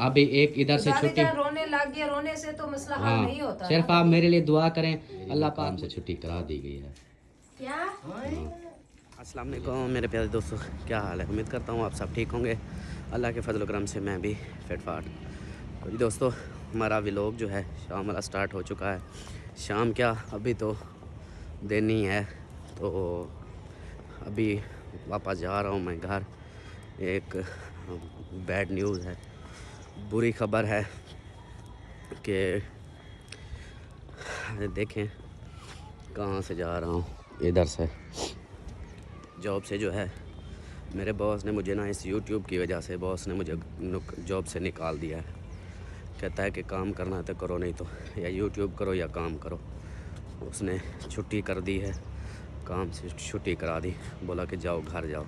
अभी एक इधर से छुट्टी, रोने लग गया, रोने से तो मसला हल हाँ नहीं होता। सिर्फ आप मेरे लिए दुआ करें, अल्लाह पाक से छुट्टी करा दी गई है। क्या? अस्सलाम वालेकुम मेरे प्यारे दोस्तों, क्या हाल है? उम्मीद करता हूँ आप सब ठीक होंगे। अल्लाह के फजल करम से मैं भी फिट फाट। तो जी दोस्तों, हमारा व्लॉग जो है शाम वाला स्टार्ट हो चुका है। शाम क्या, अभी तो दिन ही है। तो अभी वापस जा रहा हूँ मैं घर। एक बैड न्यूज़ है, बुरी खबर है कि देखें कहाँ से जा रहा हूँ। इधर से जॉब से जो है मेरे बॉस ने मुझे ना, इस यूट्यूब की वजह से बॉस ने मुझे जॉब से निकाल दिया है। कहता है कि काम करना है तो करो, नहीं तो या यूट्यूब करो या काम करो। उसने छुट्टी कर दी है, काम से छुट्टी करा दी, बोला कि जाओ घर जाओ।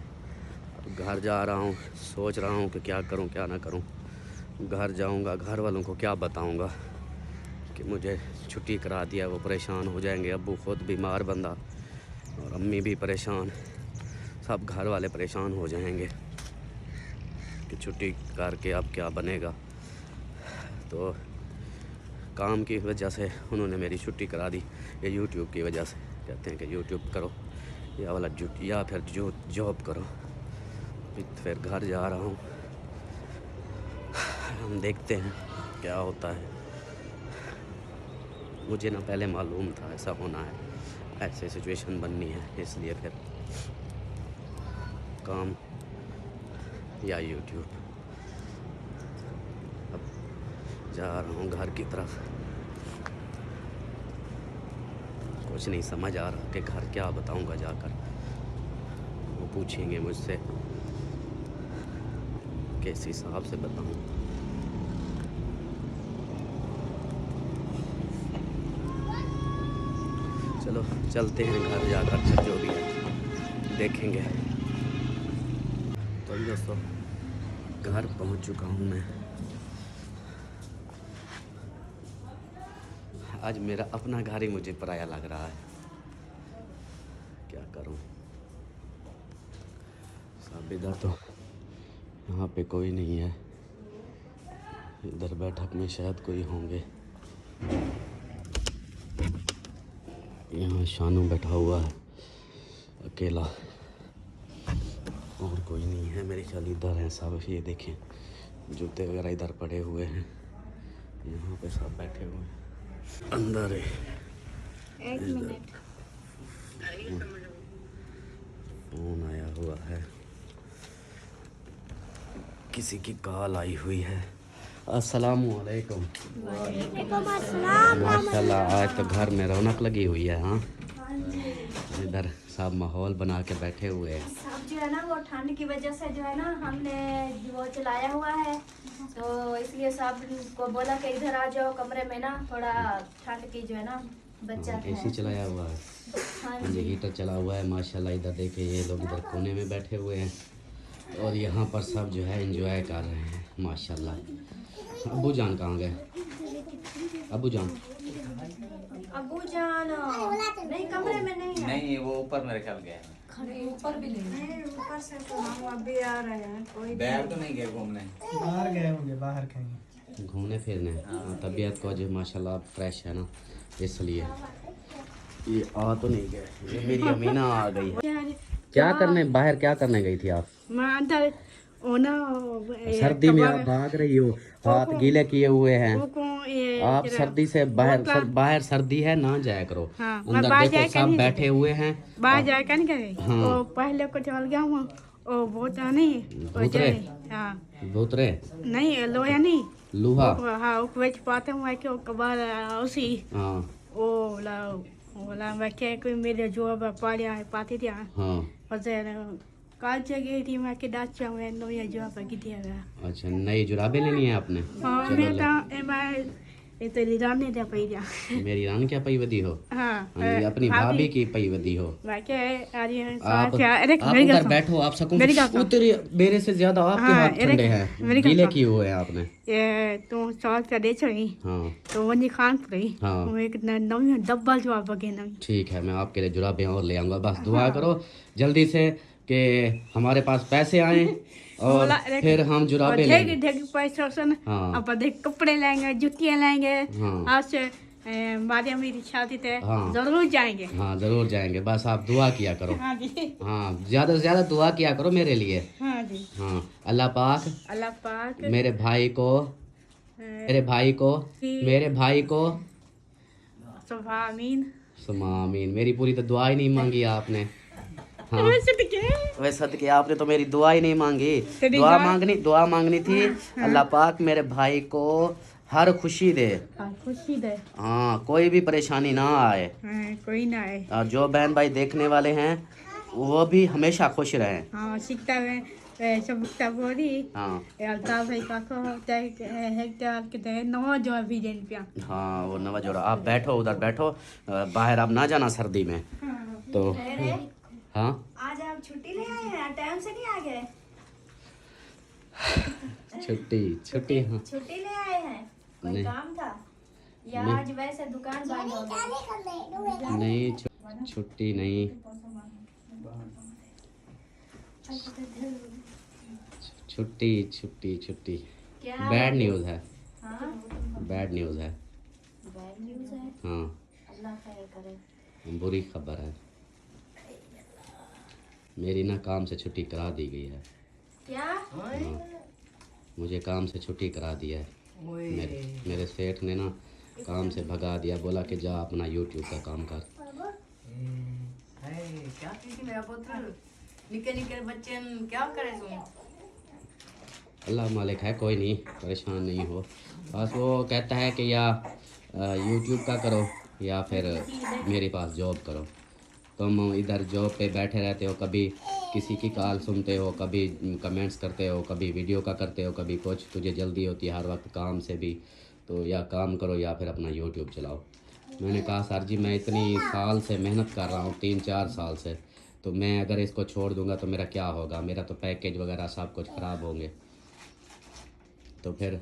अब घर जा रहा हूँ, सोच रहा हूँ कि क्या करूँ क्या ना करूँ। घर जाऊँगा, घर वालों को क्या बताऊँगा कि मुझे छुट्टी करा दिया। वो परेशान हो जाएंगे, अब्बू ख़ुद बीमार बंदा और अम्मी भी परेशान, सब घर वाले परेशान हो जाएंगे कि छुट्टी करके अब क्या बनेगा। तो काम की वजह से उन्होंने मेरी छुट्टी करा दी, या यूट्यूब की वजह से। कहते हैं कि यूट्यूब करो या फिर जॉब करो। फिर घर जा रहा हूँ, हम देखते हैं क्या होता है। मुझे ना पहले मालूम था ऐसा होना है, ऐसे सिचुएशन बननी है, इसलिए फिर काम या यूट्यूब। अब जा रहा हूँ घर की तरफ। कुछ नहीं समझ आ रहा कि घर क्या बताऊँगा जाकर। वो पूछेंगे मुझसे, किस हिसाब से बताऊँ। चलो चलते हैं घर जाकर, जो भी है देखेंगे। तो दोस्तों, घर पहुंच चुका हूं मैं। आज मेरा अपना घर ही मुझे पराया लग रहा है, क्या करूं। सब इधर तो, यहाँ पे कोई नहीं है। इधर बैठक में शायद कोई होंगे। यहाँ शानू बैठा हुआ है अकेला, और कोई नहीं है मेरे ख्याल। इधर हैं सब, ये देखें जूते वगैरह इधर पड़े हुए हैं। यहाँ पे सब बैठे हुए हैं अंदर है। एक मिनट, फोन आया हुआ है, किसी की कॉल आई हुई है। अस्सलामु अलैकुम। माशाल्लाह, आज तो घर में रौनक लगी हुई है। हाँ, इधर सब माहौल बना के बैठे हुए हैं। सब जो है ना वो ठंड की वजह से जो है ना हमने वो चलाया हुआ है, तो इसलिए सब को बोला कि इधर आ जाओ कमरे में ना, थोड़ा ठंड की जो है ना बच्चा है। एसी चलाया हुआ है, हाँ जी हीटर चला हुआ है। माशाल्लाह, इधर देखिए ये लोग इधर कोने में बैठे हुए हैं और यहाँ पर सब जो है एंजॉय कर रहे हैं माशाल्लाह। अबू जान कहाँ गए? अबू जान नहीं, कमरे में नहीं है। नहीं, वो ऊपर मेरे ख्याल गए हैं। ऊपर भी नहीं, ऊपर से तो हम अभी आ रहे हैं। कोई बाहर तो नहीं गए घूमने, बाहर गए होंगे, बाहर कहीं घूमने फिरने। तबीयत को जो माशाल्लाह फ्रेश है ना, इसलिए ये आ तो नहीं गए। ये मेरी अमीना आ गई है। क्या करने बाहर, क्या करने गई थी आप? सर्दी में आप भाग रही हो, हाथ गीले किए हुए हैं आप। सर्दी से बाहर सर्दी है, ना जाया करो। अंदर देखो सब बैठे हुए हैं। बाहर जाकर नहीं करे। हाँ, पहले को चल गया हूँ, ओ बहुत नहीं भूतरे भूतरे नहीं लोया नहीं लूहा। हाँ वेच पाते हूँ कि कबार उसी हाँ ओला मैं क्या कोई मेरे जो पाड़िया पाती थी। हाँ, और कल से गई थी मैं कि डाचा में नो या जो की थी। अच्छा, नई जुराबे लेनी है आपने? हाँ चलो मैं ले। मैं ये तो लीरान नहीं दे पाई। मेरी रान क्या पई वदी हो? हाँ ये अपनी भाभी की पई वदी हो। मैं क्या आप उधर बैठो, आप सकूं तेरे मेरे से ज्यादा आपके हाथ ठंडे हैं, गीले किए हुए हैं आपने। ये तो साथ का दे छोड़ी। हाँ तो वो नहीं खान पड़ी। हाँ, वो एक नवी डब्बल जवाब बगे नवी। ठीक है, मैं आपके लिए जुराबें और ले आऊँगा। बस दुआ करो जल्दी से कि हमारे पास पैसे आएँ और बोला, फिर हम जुराबे लेंगे। ढेग पैसा से ना हाँ। अब देख कपड़े लेंगे, जुतियाँ लेंगे। हाँ। आज से मारिया मेरी शादी थे, हाँ। जरूर जाएंगे। हाँ ज़रूर जाएंगे, बस आप दुआ किया करो। हाँ जी। हाँ ज़्यादा से ज़्यादा दुआ किया करो मेरे लिए। हाँ जी। हाँ अल्लाह पाक अल्लाह पाक मेरे भाई को मेरे भाई को सुबह आमीन। सुमामीन। मेरी पूरी तो दुआ ही नहीं मांगी आपने। हाँ वैसे तो क्या वैसे सदके आपने तो मेरी दुआ ही नहीं मांगी। तेरी दुआ मांगनी थी। अल्लाह पाक मेरे भाई को हर खुशी दे। खुशी दे। हाँ कोई भी परेशानी ना आए। कोई ना आए। और जो बहन भाई देखने वाले हैं वो भी हमेशा खुश रहें। हाँ सीखता है सब बोली। हाँ अल्ताफ भाई का हेक्टर के नौ जो अभी दिन पे। हाँ वो नवा जोड़ा। आप बैठो उधर बैठो, बाहर आप ना जाना सर्दी में। तो हाँ आज आप छुट्टी ले आए हैं, टाइम से नहीं आ गए? छुट्टी हाँ छुट्टी ले आए हैं, कोई नहीं। काम था या आज वैसे दुकान बंद हो गई? नहीं छुट्टी नहीं। छुट्टी क्या बैड न्यूज़ है। हाँ बैड न्यूज़ है। बैड न्यूज़ है। हाँ अल्लाह खैर करे। बुरी खबर है। मेरी ना काम से छुट्टी करा दी गई है। क्या? हाँ, मुझे काम से छुट्टी करा दी है। मेरे सेठ ने ना काम से भगा दिया, बोला कि जा अपना यूट्यूब का काम कर। क्या की मेरा पुत्र निके निके बच्चे क्या करे तुम? अल्लाह मालिक है, कोई नहीं, परेशान नहीं हो। बस वो कहता है कि या यूट्यूब का करो या फिर मेरे पास जॉब करो। तुम इधर जॉब पे बैठे रहते हो, कभी किसी की कॉल सुनते हो, कभी कमेंट्स करते हो, कभी वीडियो का करते हो, कभी कुछ। तुझे जल्दी होती है हर वक्त काम से भी, तो या काम करो या फिर अपना यूट्यूब चलाओ। मैंने कहा सर जी मैं इतनी साल से मेहनत कर रहा हूँ, 3-4 साल से, तो मैं अगर इसको छोड़ दूँगा तो मेरा क्या होगा? मेरा तो पैकेज वगैरह सब कुछ ख़राब होंगे। तो फिर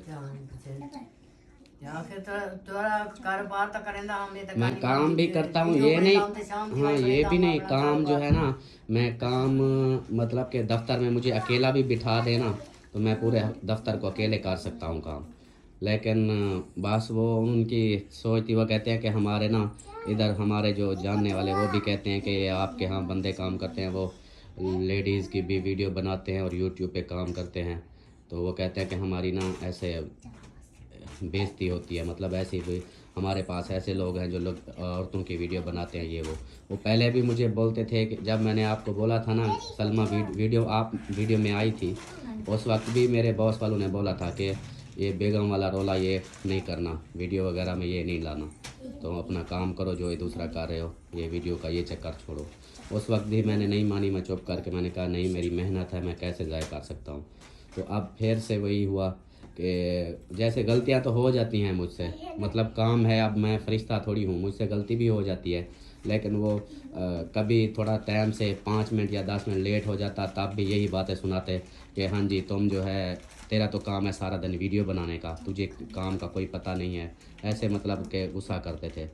या फिर तोरा कारोबार तो करेंदा हम ये मैं काम भी करता हूँ, ये नहीं। हाँ ये भी नहीं, काम जो है ना, मैं काम मतलब कि दफ्तर में मुझे अकेला भी बिठा देना तो मैं पूरे दफ्तर को अकेले कर सकता हूँ काम। लेकिन बस वो उनकी सोच थी, वो कहते हैं कि हमारे ना इधर हमारे जो जानने वाले वो भी कहते हैं कि आपके यहाँ बंदे काम करते हैं, वो लेडीज़ की भी वीडियो बनाते हैं और यूट्यूब पे काम करते हैं। तो वो कहते हैं कि हमारी ना ऐसे बेइज्जती होती है, मतलब ऐसे भी हमारे पास ऐसे लोग हैं जो लोग औरतों की वीडियो बनाते हैं। ये वो पहले भी मुझे बोलते थे कि जब मैंने आपको बोला था ना सलमा वीडियो में आई थी, उस वक्त भी मेरे बॉस वालों ने बोला था कि ये बेगम वाला रोला ये नहीं करना, वीडियो वगैरह में ये नहीं लाना, तो अपना काम करो जो ये दूसरा कर रहे हो, ये वीडियो का ये चक्कर छोड़ो। उस वक्त भी मैंने नहीं मानी, मैं चुप करके मैंने कहा नहीं मेरी मेहनत है, मैं कैसे ज़ाय कर सकता हूँ। तो अब फिर से वही हुआ कि जैसे गलतियां तो हो जाती हैं मुझसे, मतलब काम है, अब मैं फरिश्ता थोड़ी हूँ, मुझसे गलती भी हो जाती है। लेकिन वो कभी थोड़ा टाइम से 5 मिनट या 10 मिनट लेट हो जाता, तब भी यही बातें सुनाते कि हाँ जी तुम जो है, तेरा तो काम है सारा दिन वीडियो बनाने का, तुझे काम का कोई पता नहीं है, ऐसे मतलब के गुस्सा करते थे।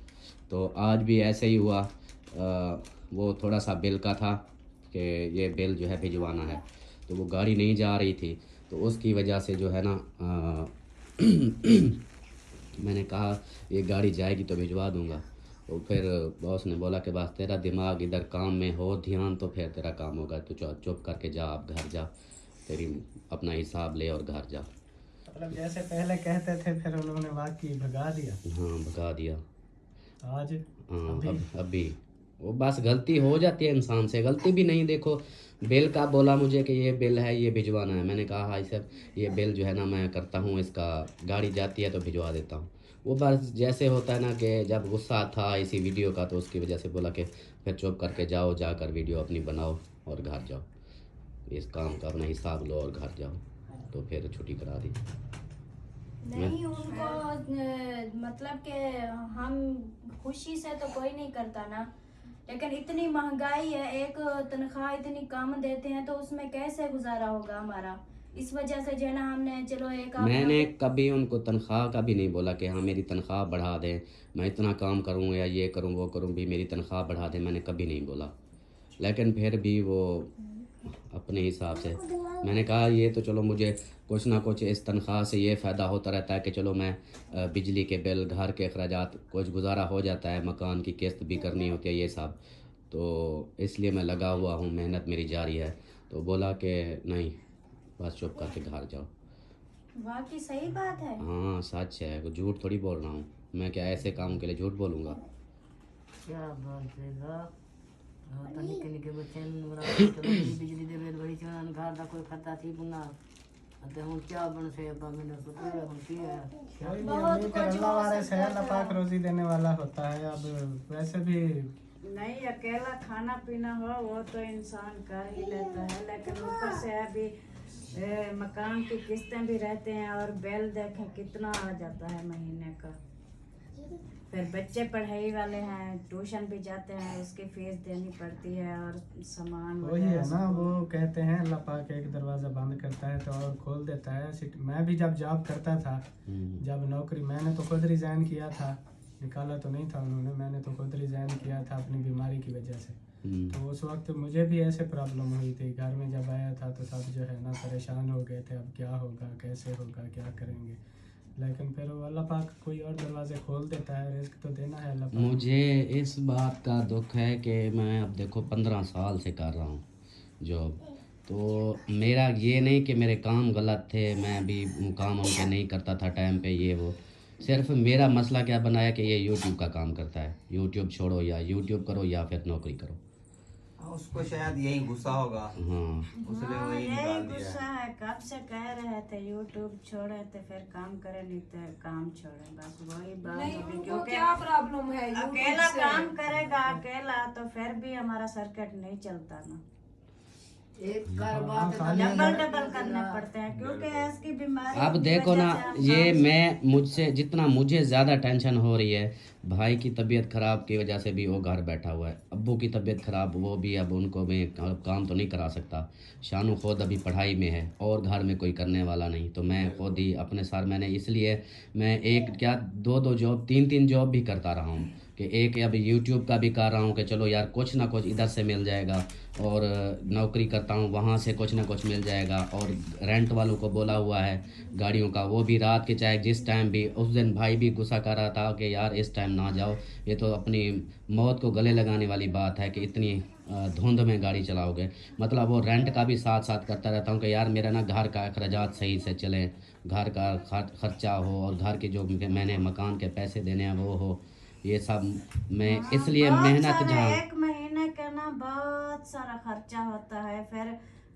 तो आज भी ऐसे ही हुआ। वो थोड़ा सा बिल का था कि ये बिल जो है भिजवाना है, तो वो गाड़ी नहीं जा रही थी, तो उसकी वजह से जो है ना मैंने कहा ये गाड़ी जाएगी तो भिजवा दूंगा। तो फिर बॉस ने बोला कि बस तेरा दिमाग इधर काम में हो ध्यान तो फिर तेरा काम होगा, तो चुप करके जा, आप घर जा, तेरी अपना हिसाब ले और घर जा। मतलब जैसे पहले कहते थे फिर उन्होंने वाकई भगा दिया। हाँ भगा दिया। आज हाँ अभी वो बस गलती हो जाती है इंसान से, गलती भी नहीं। देखो बिल का बोला मुझे कि ये बिल है ये भिजवाना है, मैंने कहा हाँ सर ये बिल जो है ना मैं करता हूँ, इसका गाड़ी जाती है तो भिजवा देता हूँ। वो बस जैसे होता है ना कि जब गुस्सा था इसी वीडियो का, तो उसकी वजह से बोला कि फिर चुप करके जाओ, जाकर वीडियो अपनी बनाओ और घर जाओ, इस काम का अपना हिसाब लो और घर जाओ। तो फिर छुट्टी करा दी। नहीं उनको मतलब कि हम खुशी से तो कोई नहीं करता ना, लेकिन इतनी महंगाई है, एक तनख्वाह इतनी कम देते हैं तो उसमें कैसे गुजारा होगा हमारा। इस वजह से जो है ना हमने चलो एक मैंने कभी उनको तनख्वाह का भी नहीं बोला कि हाँ मेरी तनख्वाह बढ़ा दें, मैं इतना काम करूँ या ये करूँ वो करूँ भी मेरी तनख्वाह बढ़ा दें, मैंने कभी नहीं बोला। लेकिन फिर भी वो अपने हिसाब से। मैंने कहा ये तो चलो मुझे कुछ ना कुछ इस तनख्वाह से ये फ़ायदा होता रहता है कि चलो मैं बिजली के बिल, घर के अखराजात, कुछ गुजारा हो जाता है, मकान की किस्त भी करनी होती है ये सब, तो इसलिए मैं लगा हुआ हूँ, मेहनत मेरी जारी है। तो बोला कि नहीं, बस चुप करके घर जाओ। वाकई सही बात है। हाँ सच है, कुछ झूठ थोड़ी बोल रहा हूँ मैं, क्या ऐसे काम के लिए झूठ बोलूँगा? क्या बात है गा तो निके निके बच्चे चलो बिजली दे बिल बड़ी चलन घर दा कोई खाता थी पुना अते हुन क्या बन से अब मैंने सोचा हुन की है कोई नहीं, अभी फिर अल्लाह वाले से अल्लाह पाक रोजी देने वाला होता है। अब वैसे भी नहीं, अकेला खाना पीना हो वो तो इंसान कर ही लेता है, लेकिन ऊपर से अभी मकान की किस्तें भी रहते हैं और बिल देखें कितना आ जाता है महीने का। फिर बच्चे पढ़ाई वाले हैं, ट्यूशन भी जाते हैं, उसकी फीस देनी पड़ती है और सामान वही है वगैरह ना, सब। वो कहते हैं अल्लाह पाक एक दरवाज़ा बंद करता है तो और खोल देता है। मैं भी जब जॉब करता था, जब नौकरी, मैंने तो खुद रिज़ाइन किया था, निकाला तो नहीं था उन्होंने, मैंने तो खुद रिज़ाइन किया था अपनी बीमारी की वजह से। तो उस वक्त मुझे भी ऐसे प्रॉब्लम हुई थी। घर में जब आया था तो सब जो है ना परेशान हो गए थे, अब क्या होगा, कैसे होगा, क्या करेंगे। लेकिन फिर वो अल्लाह पाक कोई और दरवाजे खोल देता है, रिस्क तो देना है अल्लाह पाक। मुझे इस बात का दुख है कि मैं अब देखो 15 साल से कर रहा हूँ जॉब, तो मेरा ये नहीं कि मेरे काम गलत थे, मैं भी काम उनके नहीं करता था टाइम पे, ये वो। सिर्फ मेरा मसला क्या बना है कि ये यूट्यूब का काम करता है, यूट्यूब छोड़ो, या यूट्यूब करो या फिर नौकरी करो। उसको शायद यही गुस्सा होगा, हाँ उसने हाँ, वही यही निकाल दिया गुस्सा है। है। कब से कह रहे थे यूट्यूब छोड़े थे, फिर काम करे, नहीं तो काम छोड़े, बस वही बात होगी। क्योंकि क्या प्रॉब्लम है अकेला काम करेगा अकेला तो फिर भी हमारा सर्किट नहीं चलता ना, एक हाँ, खाली डबल डबल करने पड़ते हैं क्योंकि इसकी बीमारी अब की देखो वजह ना, से हम ये काम- मैं मुझसे जितना मुझे ज़्यादा टेंशन हो रही है, भाई की तबीयत ख़राब की वजह से भी वो घर बैठा हुआ है, अब्बू की तबीयत ख़राब, वो भी अब उनको मैं काम तो नहीं करा सकता, शानू खुद अभी पढ़ाई में है और घर में कोई करने वाला नहीं, तो मैं खुद ही अपने सर, मैंने इसलिए मैं एक क्या दो जॉब, तीन जॉब भी करता रहा हूँ कि एक अभी यूट्यूब का भी कर रहा हूँ कि चलो यार कुछ ना कुछ इधर से मिल जाएगा, और नौकरी करता हूँ वहाँ से कुछ ना कुछ मिल जाएगा, और रेंट वालों को बोला हुआ है गाड़ियों का, वो भी रात के चाहे जिस टाइम भी, उस दिन भाई भी गुस्सा कर रहा था कि यार इस टाइम ना जाओ, ये तो अपनी मौत को गले लगाने वाली बात है कि इतनी धुंध में गाड़ी चलाओगे। मतलब वो रेंट का भी साथ साथ करता रहता हूँ कि यार मेरा ना घर का अखराजात सही से चले, घर का खर्चा हो, और घर के जो मैंने मकान के पैसे देने हैं वो हो, ये सब मैं इसलिए बहुत मेहनत सारा, जहाँ एक महीने का ना बहुत सारा खर्चा होता है, फिर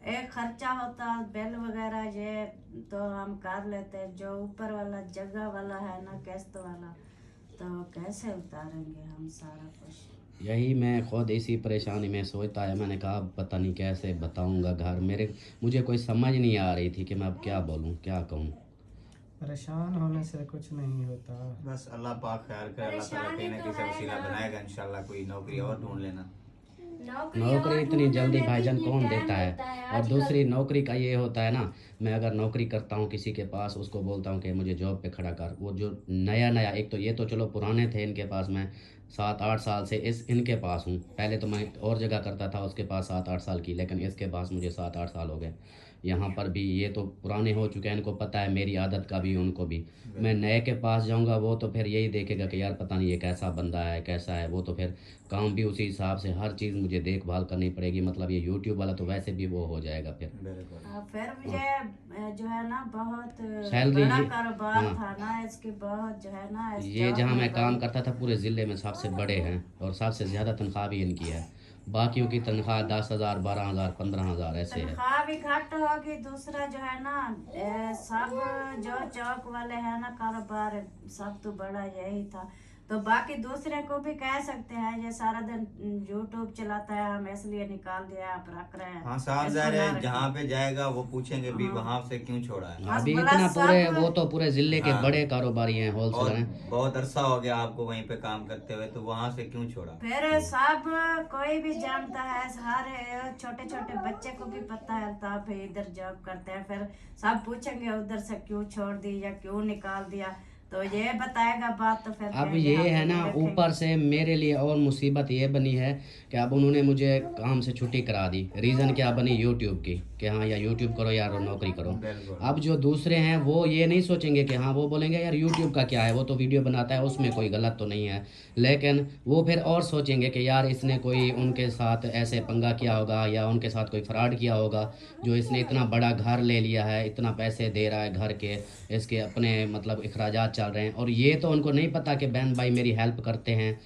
एक खर्चा होता है बिल वगैरह, ये तो हम कर लेते हैं, जो ऊपर वाला जगह वाला है ना किस्त वाला, तो कैसे उतारेंगे हम सारा कुछ। यही मैं खुद इसी परेशानी में सोचता है, मैंने कहा अब पता नहीं कैसे बताऊंगा घर मेरे, मुझे कोई समझ नहीं आ रही थी कि मैं अब क्या बोलूं, क्या कहूं। परेशान होने से कुछ नहीं होता। बस अल्लाह पाक खैर करे, अल्लाह ताला कहीं ना कहीं से वसीला बनाएगा इंशाल्लाह, कोई नौकरी और ढूंढ लेना। नौकरी इतनी जल्दी भाईजान कौन देता है, और दूसरी नौकरी का ये होता है ना, मैं अगर नौकरी करता हूँ किसी के पास, उसको बोलता हूँ कि मुझे जॉब पे खड़ा कर, वो जो नया एक तो ये तो चलो पुराने थे इनके पास, मैं 7-8 साल से इनके पास हूँ, पहले तो मैं और जगह करता था उसके पास 7-8 साल की, लेकिन इसके पास मुझे 7-8 साल हो गए। यहाँ पर भी ये तो पुराने हो चुके हैं, इनको पता है मेरी आदत का भी, उनको भी। मैं नए के पास जाऊँगा वो तो फिर यही देखेगा कि यार पता नहीं ये कैसा बंदा है, कैसा है, वो तो फिर काम भी उसी हिसाब से, हर चीज़ मुझे देखभाल करनी पड़ेगी। मतलब ये यूट्यूब वाला तो वैसे भी वो हो जाएगा फिर। फिर मुझे जो है ना बहुत सैलरी बड़ा ये- कारोबार हाँ। था ना, इसकी बहुत जो है ना इस ये जॉब जहाँ में मैं काम बड़ी- करता था पूरे ज़िले में सबसे बड़े हैं, और सबसे ज़्यादा तनख्वाह भी इनकी है, बाकियों की तनख्वाह 10,000, 12,000, 15,000 ऐसे है। तनख्वाह भी घट होगी। दूसरा जो है ना सब जो चौक वाले हैं ना कारोबार, सब तो बड़ा यही था, तो बाकी दूसरे को भी कह सकते हैं ये सारा दिन यूट्यूब चलाता है, हम इसलिए निकाल दिया, आप रख रहे हैं। हाँ साफ इसको जाहिर ना है, रखें। जहाँ पे जाएगा वो पूछेंगे भी वहाँ से क्यों छोड़ा है। बस अभी बोला इतना सब- पूरे, वो तो पूरे ज़िले के हाँ। बड़े कारोबारी हैं, होलसेलर और हैं। बहुत अरसा हो गया आपको वहीं पे काम करते हुए, तो वहाँ से क्यों छोड़ा। फिर सब कोई भी जानता है, हर छोटे छोटे बच्चे को भी पता है, तो आप इधर जॉब करते हैं, फिर सब पूछेंगे उधर से क्यों छोड़ दी या क्यों निकाल दिया, तो ये बताएगा बात तो फिर अब कहेंगे ये हम है ना, देखेंगे। ऊपर से मेरे लिए और मुसीबत ये बनी है कि अब उन्होंने मुझे काम से छुट्टी करा दी। रीज़न क्या बनी? यूट्यूब की, कि हाँ या यूट्यूब करो यार नौकरी करो। बिल्कुल। अब जो दूसरे हैं वो ये नहीं सोचेंगे कि हाँ, वो बोलेंगे यार यूट्यूब का क्या है, वो तो वीडियो बनाता है, उसमें कोई गलत तो नहीं है। लेकिन वो फिर और सोचेंगे कि यार इसने कोई उनके साथ ऐसे पंगा किया होगा या उनके साथ कोई फ्रॉड किया होगा, जो इसने इतना बड़ा घर ले लिया है, इतना पैसे दे रहा है घर के, इसके अपने मतलब अखराजात चल रहे हैं। और ये तो उनको नहीं पता कि बहन भाई मेरी हेल्प करते हैं,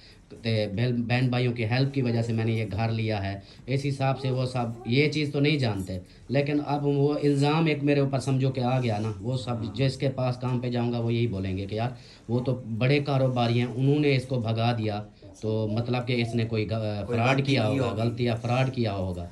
बहन भाइयों की हेल्प की वजह से मैंने ये घर लिया है। इस हिसाब से वो सब ये चीज़ तो नहीं जानते। लेकिन अब वो इल्ज़ाम एक मेरे ऊपर समझो कि आ गया ना, वो सब जिसके पास काम पे जाऊंगा वो यही बोलेंगे कि यार वो तो बड़े कारोबारी हैं, उन्होंने इसको भगा दिया, तो मतलब कि इसने कोई फ्रॉड किया होगा, गलती या फ्रॉड किया होगा।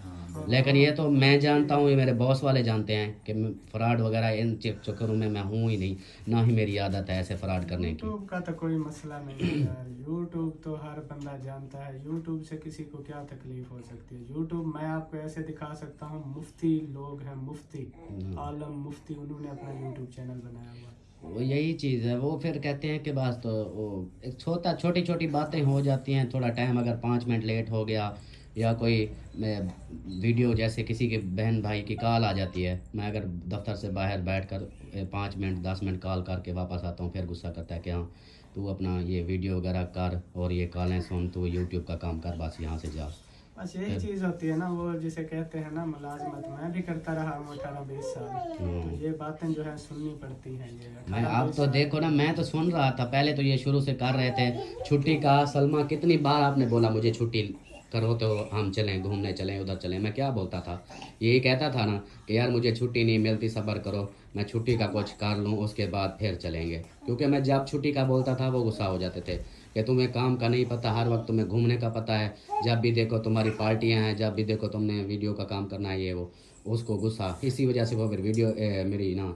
लेकिन ये तो मैं जानता हूँ, ये मेरे बॉस वाले जानते हैं कि फ्रॉड वगैरह इन चक्करों में मैं हूँ ही नहीं, ना ही मेरी आदत है ऐसे फ्रॉड करने की। यूट्यूब का तो कोई मसला नहीं है यार, यूट्यूब तो हर बंदा जानता है। यूट्यूब से किसी को क्या तकलीफ हो सकती है? यूट्यूब मैं आपको ऐसे दिखा सकता हूँ, मुफ्ती लोग हैं, मुफ्ती आलम मुफ्ती, उन्होंने अपना यूट्यूब चैनल बनाया हुआ है। वो यही चीज़ है, वो फिर कहते हैं कि बस तो वो एक छोटी छोटी बातें हो जाती हैं, थोड़ा टाइम अगर 5 मिनट लेट हो गया या कोई वीडियो, जैसे किसी के बहन भाई की कॉल आ जाती है, मैं अगर दफ्तर से बाहर बैठ कर 5 मिनट 10 मिनट कॉल करके वापस आता हूँ, फिर गुस्सा करता है कि हाँ तू अपना ये वीडियो वगैरह कर और ये कॉलें सुन, तू यूट्यूब का काम कर, बस यहाँ से जा। बस यही चीज़ होती है ना, वो जिसे कहते हैं ना मुलाजमत। मैं भी करता रहा हूँ 18-20 साल, तो ये बातें जो है सुननी पड़ती हैं। ये मैं अब तो देखो ना, मैं तो सुन रहा था पहले, तो ये शुरू से कर रहे थे छुट्टी का। सलमा कितनी बार आपने बोला मुझे छुट्टी करो तो हम चलें, घूमने चलें, उधर चलें। मैं क्या बोलता था, यही कहता था ना कि यार मुझे छुट्टी नहीं मिलती, सब्र करो, मैं छुट्टी का कुछ कर लूँ, उसके बाद फिर चलेंगे। क्योंकि मैं जब छुट्टी का बोलता था वो गुस्सा हो जाते थे कि तुम्हें काम का नहीं पता, हर वक्त तुम्हें घूमने का पता है, जब भी देखो तुम्हारी पार्टियां हैं, जब भी देखो तुमने वीडियो का काम करना है, ये वो। उसको गुस्सा, इसी वजह से वो फिर वीडियो मेरी ना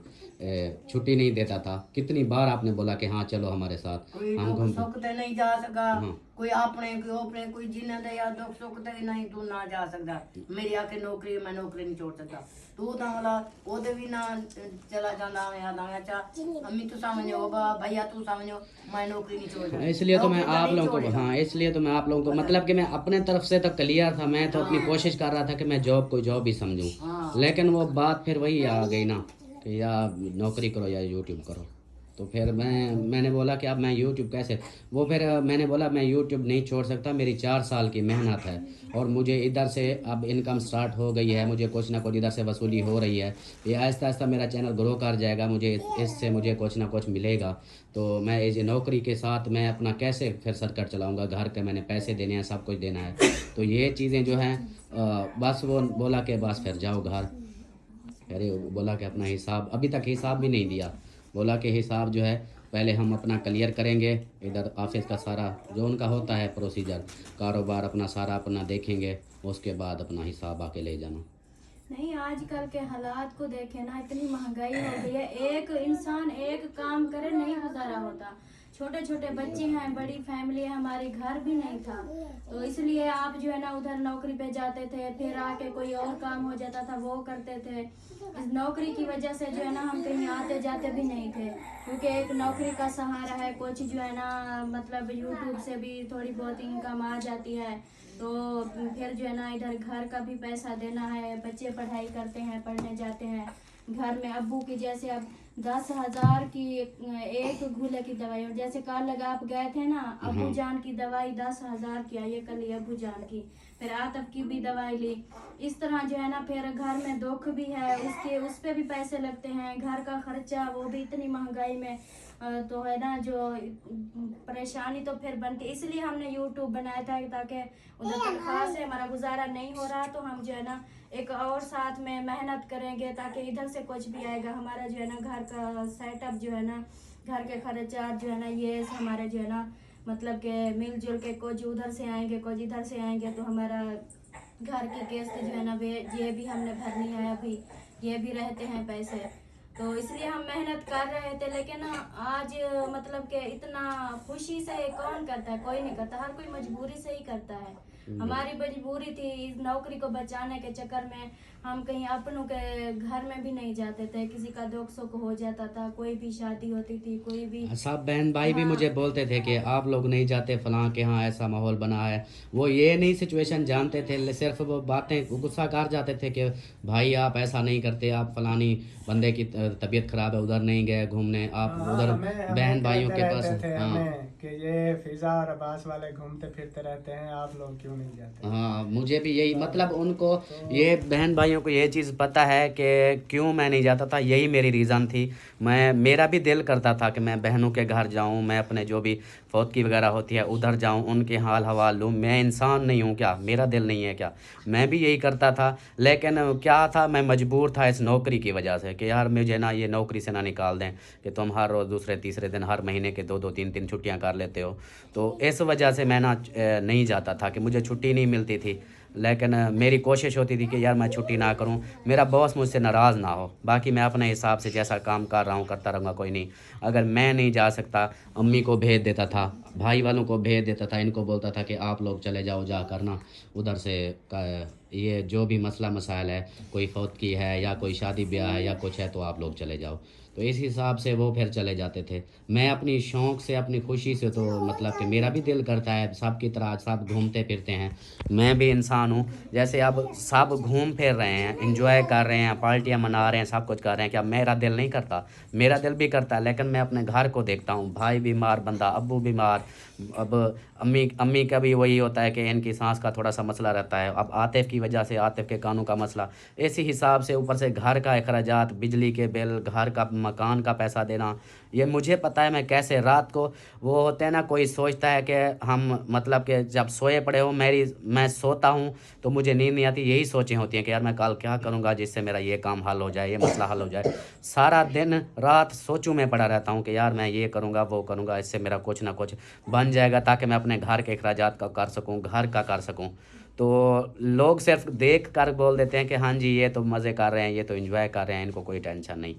छुट्टी नहीं देता था। कितनी बार आपने बोला कि हाँ चलो हमारे साथ, कोई हम दुख घूमते। सुख ते नहीं जा सका, हाँ। कोई अपने कोई जिन्हें दे या दुख सुख ते नहीं तू ना जा सकता। मेरी आके नौकरी, मैं नौकरी नहीं छोड़ सकता। तू तो वाला ओदे भी ना चला जाना मैं आदा अच्छा अम्मी तू समझो भैया तू समझो, मैं नौकरी नहीं छोड़ सकता। इसलिए तो मैं नौकरी आप नहीं लोगों को, छोड़ेगा। हाँ इसलिए तो मैं आप लोगों को, मतलब कि मैं अपने तरफ से तो क्लियर था, मैं तो अपनी कोशिश कर रहा था कि मैं जॉब को जॉब ही समझूं। हाँ। लेकिन वो बात फिर वही आ गई ना कि या नौकरी करो या यूट्यूब करो। तो फिर मैंने बोला कि अब मैं यूट्यूब कैसे, वो फिर मैंने बोला मैं यूट्यूब नहीं छोड़ सकता, मेरी 4 साल की मेहनत है और मुझे इधर से अब इनकम स्टार्ट हो गई है, मुझे कुछ ना कुछ इधर से वसूली हो रही है, ये आहिस्ता आहिस्ता मेरा चैनल ग्रो कर जाएगा, मुझे इससे मुझे कुछ ना कुछ मिलेगा। तो मैं इस नौकरी के साथ मैं अपना कैसे फिर सर्कट चलाऊँगा, घर के मैंने पैसे देने हैं, सब कुछ देना है। तो ये चीज़ें जो हैं बस वो बोला कि बस फिर जाओ घर। अरे बोला कि अपना हिसाब, अभी तक हिसाब भी नहीं दिया, बोला कि हिसाब जो है पहले हम अपना क्लियर करेंगे, इधर ऑफिस का सारा जो उनका होता है प्रोसीजर, कारोबार अपना सारा अपना देखेंगे, उसके बाद अपना हिसाब आके ले जाना। नहीं, आजकल के हालात को देखे ना, इतनी महंगाई हो गई है, एक इंसान एक काम करे नहीं गुजारा होता। छोटे छोटे बच्चे हैं, बड़ी फैमिली है, हमारे घर भी नहीं था, तो इसलिए आप जो है ना उधर नौकरी पे जाते थे, फिर आके कोई और काम हो जाता था वो करते थे। इस नौकरी की वजह से जो है ना हम कहीं आते जाते भी नहीं थे, क्योंकि एक नौकरी का सहारा है, कुछ जो है ना मतलब यूट्यूब से भी थोड़ी बहुत इनकम आ जाती है, तो फिर जो है ना इधर घर का भी पैसा देना है, बच्चे पढ़ाई करते हैं, पढ़ने जाते हैं, घर में अब्बू की जैसे अब 10,000 की एक घूले की दवाई, और जैसे कल लगा आप गए थे ना, अब्बू जान की दवाई 10,000 की आई है, कल ये अब्बू जान की, फिर आतफ की भी दवाई ली। इस तरह जो है ना फिर घर में दुख भी है, उसके उस पे भी पैसे लगते हैं, घर का खर्चा, वो भी इतनी महंगाई में तो है ना जो परेशानी तो फिर बनती। इसलिए हमने यूट्यूब बनाया था ताकि उधर तनख्वाह से हमारा गुजारा नहीं हो रहा, तो हम जो है ना एक और साथ में मेहनत करेंगे ताकि इधर से कुछ भी आएगा, हमारा जो है ना घर का सेटअप जो है ना, घर के खर्चा जो है ना, ये हमारे जो है ना मतलब के मिलजुल के कुछ उधर से आएंगे, कुछ इधर से आएंगे, तो हमारा घर की किस्त जो है ना वे ये भी हमने भरनी है, अभी ये भी रहते हैं पैसे, तो इसलिए हम मेहनत कर रहे थे। लेकिन आज मतलब कि इतना खुशी से कौन करता है, कोई नहीं करता, हर कोई मजबूरी से ही करता है। हमारी मजबूरी थी इस नौकरी को बचाने के चक्कर में हम कहीं अपनों के घर में भी नहीं जाते थे, किसी का दुख सुख हो जाता था, कोई भी शादी होती थी, कोई भी सब बहन भाई भी मुझे बोलते थे कि आप लोग नहीं जाते फलां के यहाँ ऐसा माहौल बना है। वो ये नहीं सिचुएशन जानते थे, सिर्फ वो बातें गुस्सा कर जाते थे कि भाई आप ऐसा नहीं करते, आप फलानी बंदे की तबीयत खराब है उधर नहीं गए घूमने, आप उधर बहन भाइयों के पास। हाँ कि ये फिजा और अब्बास वाले घूमते फिरते रहते हैं, आप लोग क्यों नहीं जाते। हाँ मुझे भी यही मतलब उनको ये बहन भाइयों को ये चीज़ पता है कि क्यों मैं नहीं जाता था, यही मेरी रीज़न थी। मेरा भी दिल करता था कि मैं बहनों के घर जाऊं, मैं अपने जो भी फौतकी वगैरह होती है उधर जाऊं, उनके हाल हवाल लूं। मैं इंसान नहीं हूं क्या, मेरा दिल नहीं है क्या? मैं भी यही करता था, लेकिन क्या था मैं मजबूर था इस नौकरी की वजह से कि यार मुझे ना ये नौकरी से ना निकाल दें कि तुम हर रोज़ दूसरे तीसरे दिन हर महीने के 2-2 3-3 छुट्टियां कर लेते हो। तो इस वजह से मैं ना नहीं जाता था कि मुझे छुट्टी नहीं मिलती थी, लेकिन मेरी कोशिश होती थी कि यार मैं छुट्टी ना करूं, मेरा बॉस मुझसे नाराज़ ना हो। बाकी मैं अपने हिसाब से जैसा काम कर रहा हूं करता रहूँगा, कोई नहीं। अगर मैं नहीं जा सकता अम्मी को भेज देता था, भाई वालों को भेज देता था, इनको बोलता था कि आप लोग चले जाओ जा करना उधर से ये जो भी मसला मसाइल है, कोई फौतकी है या कोई शादी ब्याह है या कुछ है तो आप लोग चले जाओ। तो इस हिसाब से वो फिर चले जाते थे। मैं अपनी शौक़ से अपनी खुशी से तो मतलब कि मेरा भी दिल करता है सब की तरह सब घूमते फिरते हैं, मैं भी इंसान हूँ। जैसे अब सब घूम फिर रहे हैं, एंजॉय कर रहे हैं, पार्टियाँ मना रहे हैं, सब कुछ कर रहे हैं, क्या मेरा दिल नहीं करता? मेरा दिल भी करता है, लेकिन मैं अपने घर को देखता हूँ, भाई बीमार बंदा, अब्बू बीमार, अब अम्मी का भी वही होता है कि इनकी सांस का थोड़ा सा मसला रहता है। अब आतिफ की वजह से आतिफ के कानों का मसला, इसी हिसाब से ऊपर से घर का अखराजात, बिजली के बिल, घर का मकान का पैसा देना, ये मुझे पता है। मैं कैसे रात को वो होते हैं ना, कोई सोचता है कि हम मतलब कि जब सोए पड़े हो मैं सोता हूँ तो मुझे नींद नहीं आती, यही सोचें होती हैं कि यार मैं कल क्या करूँगा जिससे मेरा ये काम हल हो जाए, ये मसला हल हो जाए। सारा दिन रात सोचूं में पड़ा रहता हूँ कि यार मैं ये करूँगा वो करूँगा, इससे मेरा कुछ ना कुछ बन जाएगा ताकि मैं अपने घर के अखराजात का कर सकूँ, घर का कर सकूँ। तो लोग सिर्फ देख कर बोल देते हैं कि हाँ जी ये तो मज़े कर रहे हैं, ये तो एंजॉय कर रहे हैं, इनको कोई टेंशन नहीं।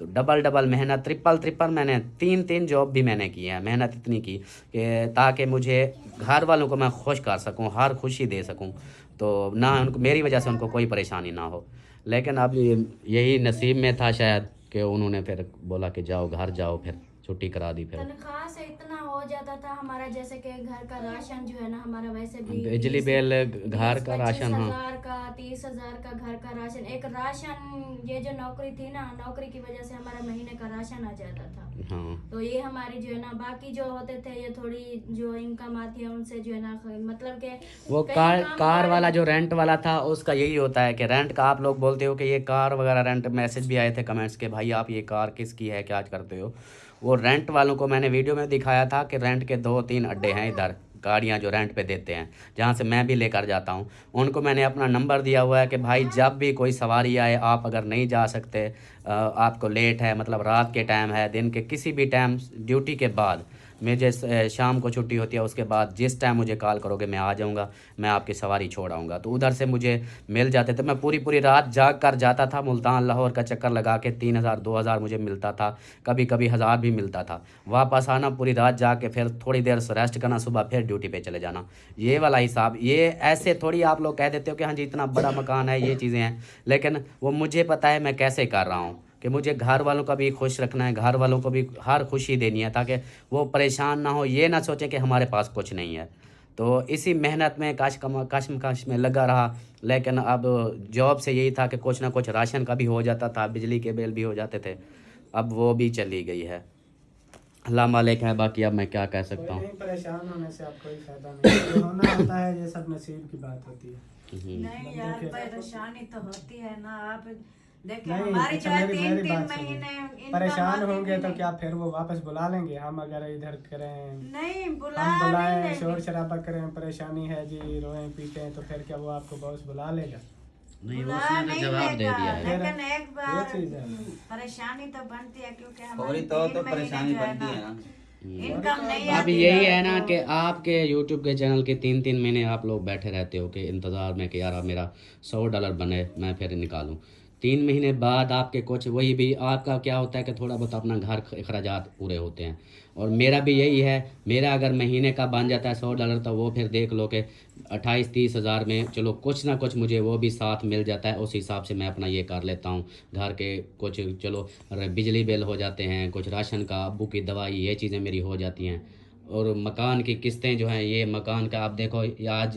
तो डबल मेहनत, ट्रिपल मैंने 3 जॉब भी मैंने की है, मेहनत इतनी की कि ताकि मुझे घर वालों को मैं खुश कर सकूं, हर खुशी दे सकूं, तो ना उनको मेरी वजह से उनको कोई परेशानी ना हो। लेकिन अब यही नसीब में था शायद कि उन्होंने फिर बोला कि जाओ घर जाओ, फिर छुट्टी करा दी। फिर तनख्वाह से इतना हो जाता था हमारा, जैसे कि घर का राशन जो है ना हमारा वैसे भी बिजली बिल, घर का राशन, हाँ 25,000 का 30,000 का घर का राशन, एक राशन, ये जो नौकरी थी ना, नौकरी की वजह से हमारा महीने का राशन आ जाता था। हाँ तो ये हमारी जो है ना, बाकी जो होते थे ये थोड़ी जो इनकम आती है उनसे जो है ना, मतलब कि वो कार वाला जो रेंट वाला था उसका यही होता है कि रेंट का आप लोग बोलते हो कि ये कार वगैरह रेंट, मैसेज भी आए थे कमेंट्स के भाई आप ये कार किसकी है, क्या करते हो। वो रेंट वालों को मैंने वीडियो में दिखाया था कि रेंट के 2-3 अड्डे हैं इधर, गाड़ियाँ जो रेंट पे देते हैं, जहाँ से मैं भी लेकर जाता हूँ। उनको मैंने अपना नंबर दिया हुआ है कि भाई जब भी कोई सवारी आए, आप अगर नहीं जा सकते, आपको लेट है, मतलब रात के टाइम है, दिन के किसी भी टाइम, ड्यूटी के बाद, मुझे शाम को छुट्टी होती है उसके बाद जिस टाइम मुझे कॉल करोगे मैं आ जाऊँगा, मैं आपकी सवारी छोड़ आऊँगा। तो उधर से मुझे मिल जाते थे, मैं पूरी रात जाग कर जाता था, मुल्तान लाहौर का चक्कर लगा के 3,000-2,000 मुझे मिलता था, कभी कभी 1,000 भी मिलता था। वापस आना, पूरी रात जा के फिर थोड़ी देर रेस्ट करना, सुबह फिर ड्यूटी पे चले जाना, ये वाला हिसाब। ये ऐसे थोड़ी आप लोग कह देते हो कि हाँ जी इतना बड़ा मकान है, ये चीज़ें हैं, लेकिन वो मुझे पता है मैं कैसे कर रहा हूँ कि मुझे घर वालों का भी खुश रखना है, घर वालों को भी हर खुशी देनी है ताकि वो परेशान ना हो, ये ना सोचें कि हमारे पास कुछ नहीं है। तो इसी मेहनत में कश्मकश में लगा रहा। लेकिन अब जॉब से यही था कि कुछ ना कुछ राशन का भी हो जाता था, बिजली के बिल भी हो जाते थे, अब वो भी चली गई है, अल्लाह मालिक है। बाकी अब मैं क्या कह सकता हूँ। परेशान होने से आप कोई फायदा नहीं, जो होना होता है ये सब नसीब की बात होती है। नहीं यार परेशानी तो होती है ना। आप देखिए नहीं, हमारी अच्छा, जो है मेरी 3-3 बात सुनिए। महीने इनकम परेशान आती होंगे भी तो नहीं। क्या फिर वो वापस बुला लेंगे? हम अगर इधर करें, नहीं हम नहीं बुलाएं, लेंगे। शोर शराबा करें, परेशानी है जी, रोएं पीटें, तो फिर क्या वो आपको बॉस बुला लेगा? नहीं बुला उसने तो नहीं जवाब दे लेगा, दिया है। लेकिन एक बार ये चीज़ है। परेशानी तो बनती है क्योंकि फौरी हमारी तौर 3 तो महीने परेशानी जो है बनती है ना ना। इनकम नहीं अब आती यही है ना कि आपके YouTube के चैनल के 3-3 महीने आप लोग बैठे रहते हो कि इंतज़ार में कि यार अब मेरा $100 बने मैं फिर निकालूं। 3 महीने बाद आपके कुछ वही भी आपका क्या होता है कि थोड़ा बहुत अपना घर अखराजात पूरे होते हैं, और मेरा भी यही है। मेरा अगर महीने का बन जाता है $100 तो वो फिर देख लो कि 28-30 हज़ार में चलो कुछ ना कुछ मुझे वो भी साथ मिल जाता है। उस हिसाब से मैं अपना ये कर लेता हूँ। घर के कुछ चलो बिजली बिल हो जाते हैं, कुछ राशन का, अब्बू की दवाई, ये चीज़ें मेरी हो जाती हैं। और मकान की किस्तें जो हैं, ये मकान का आप देखो आज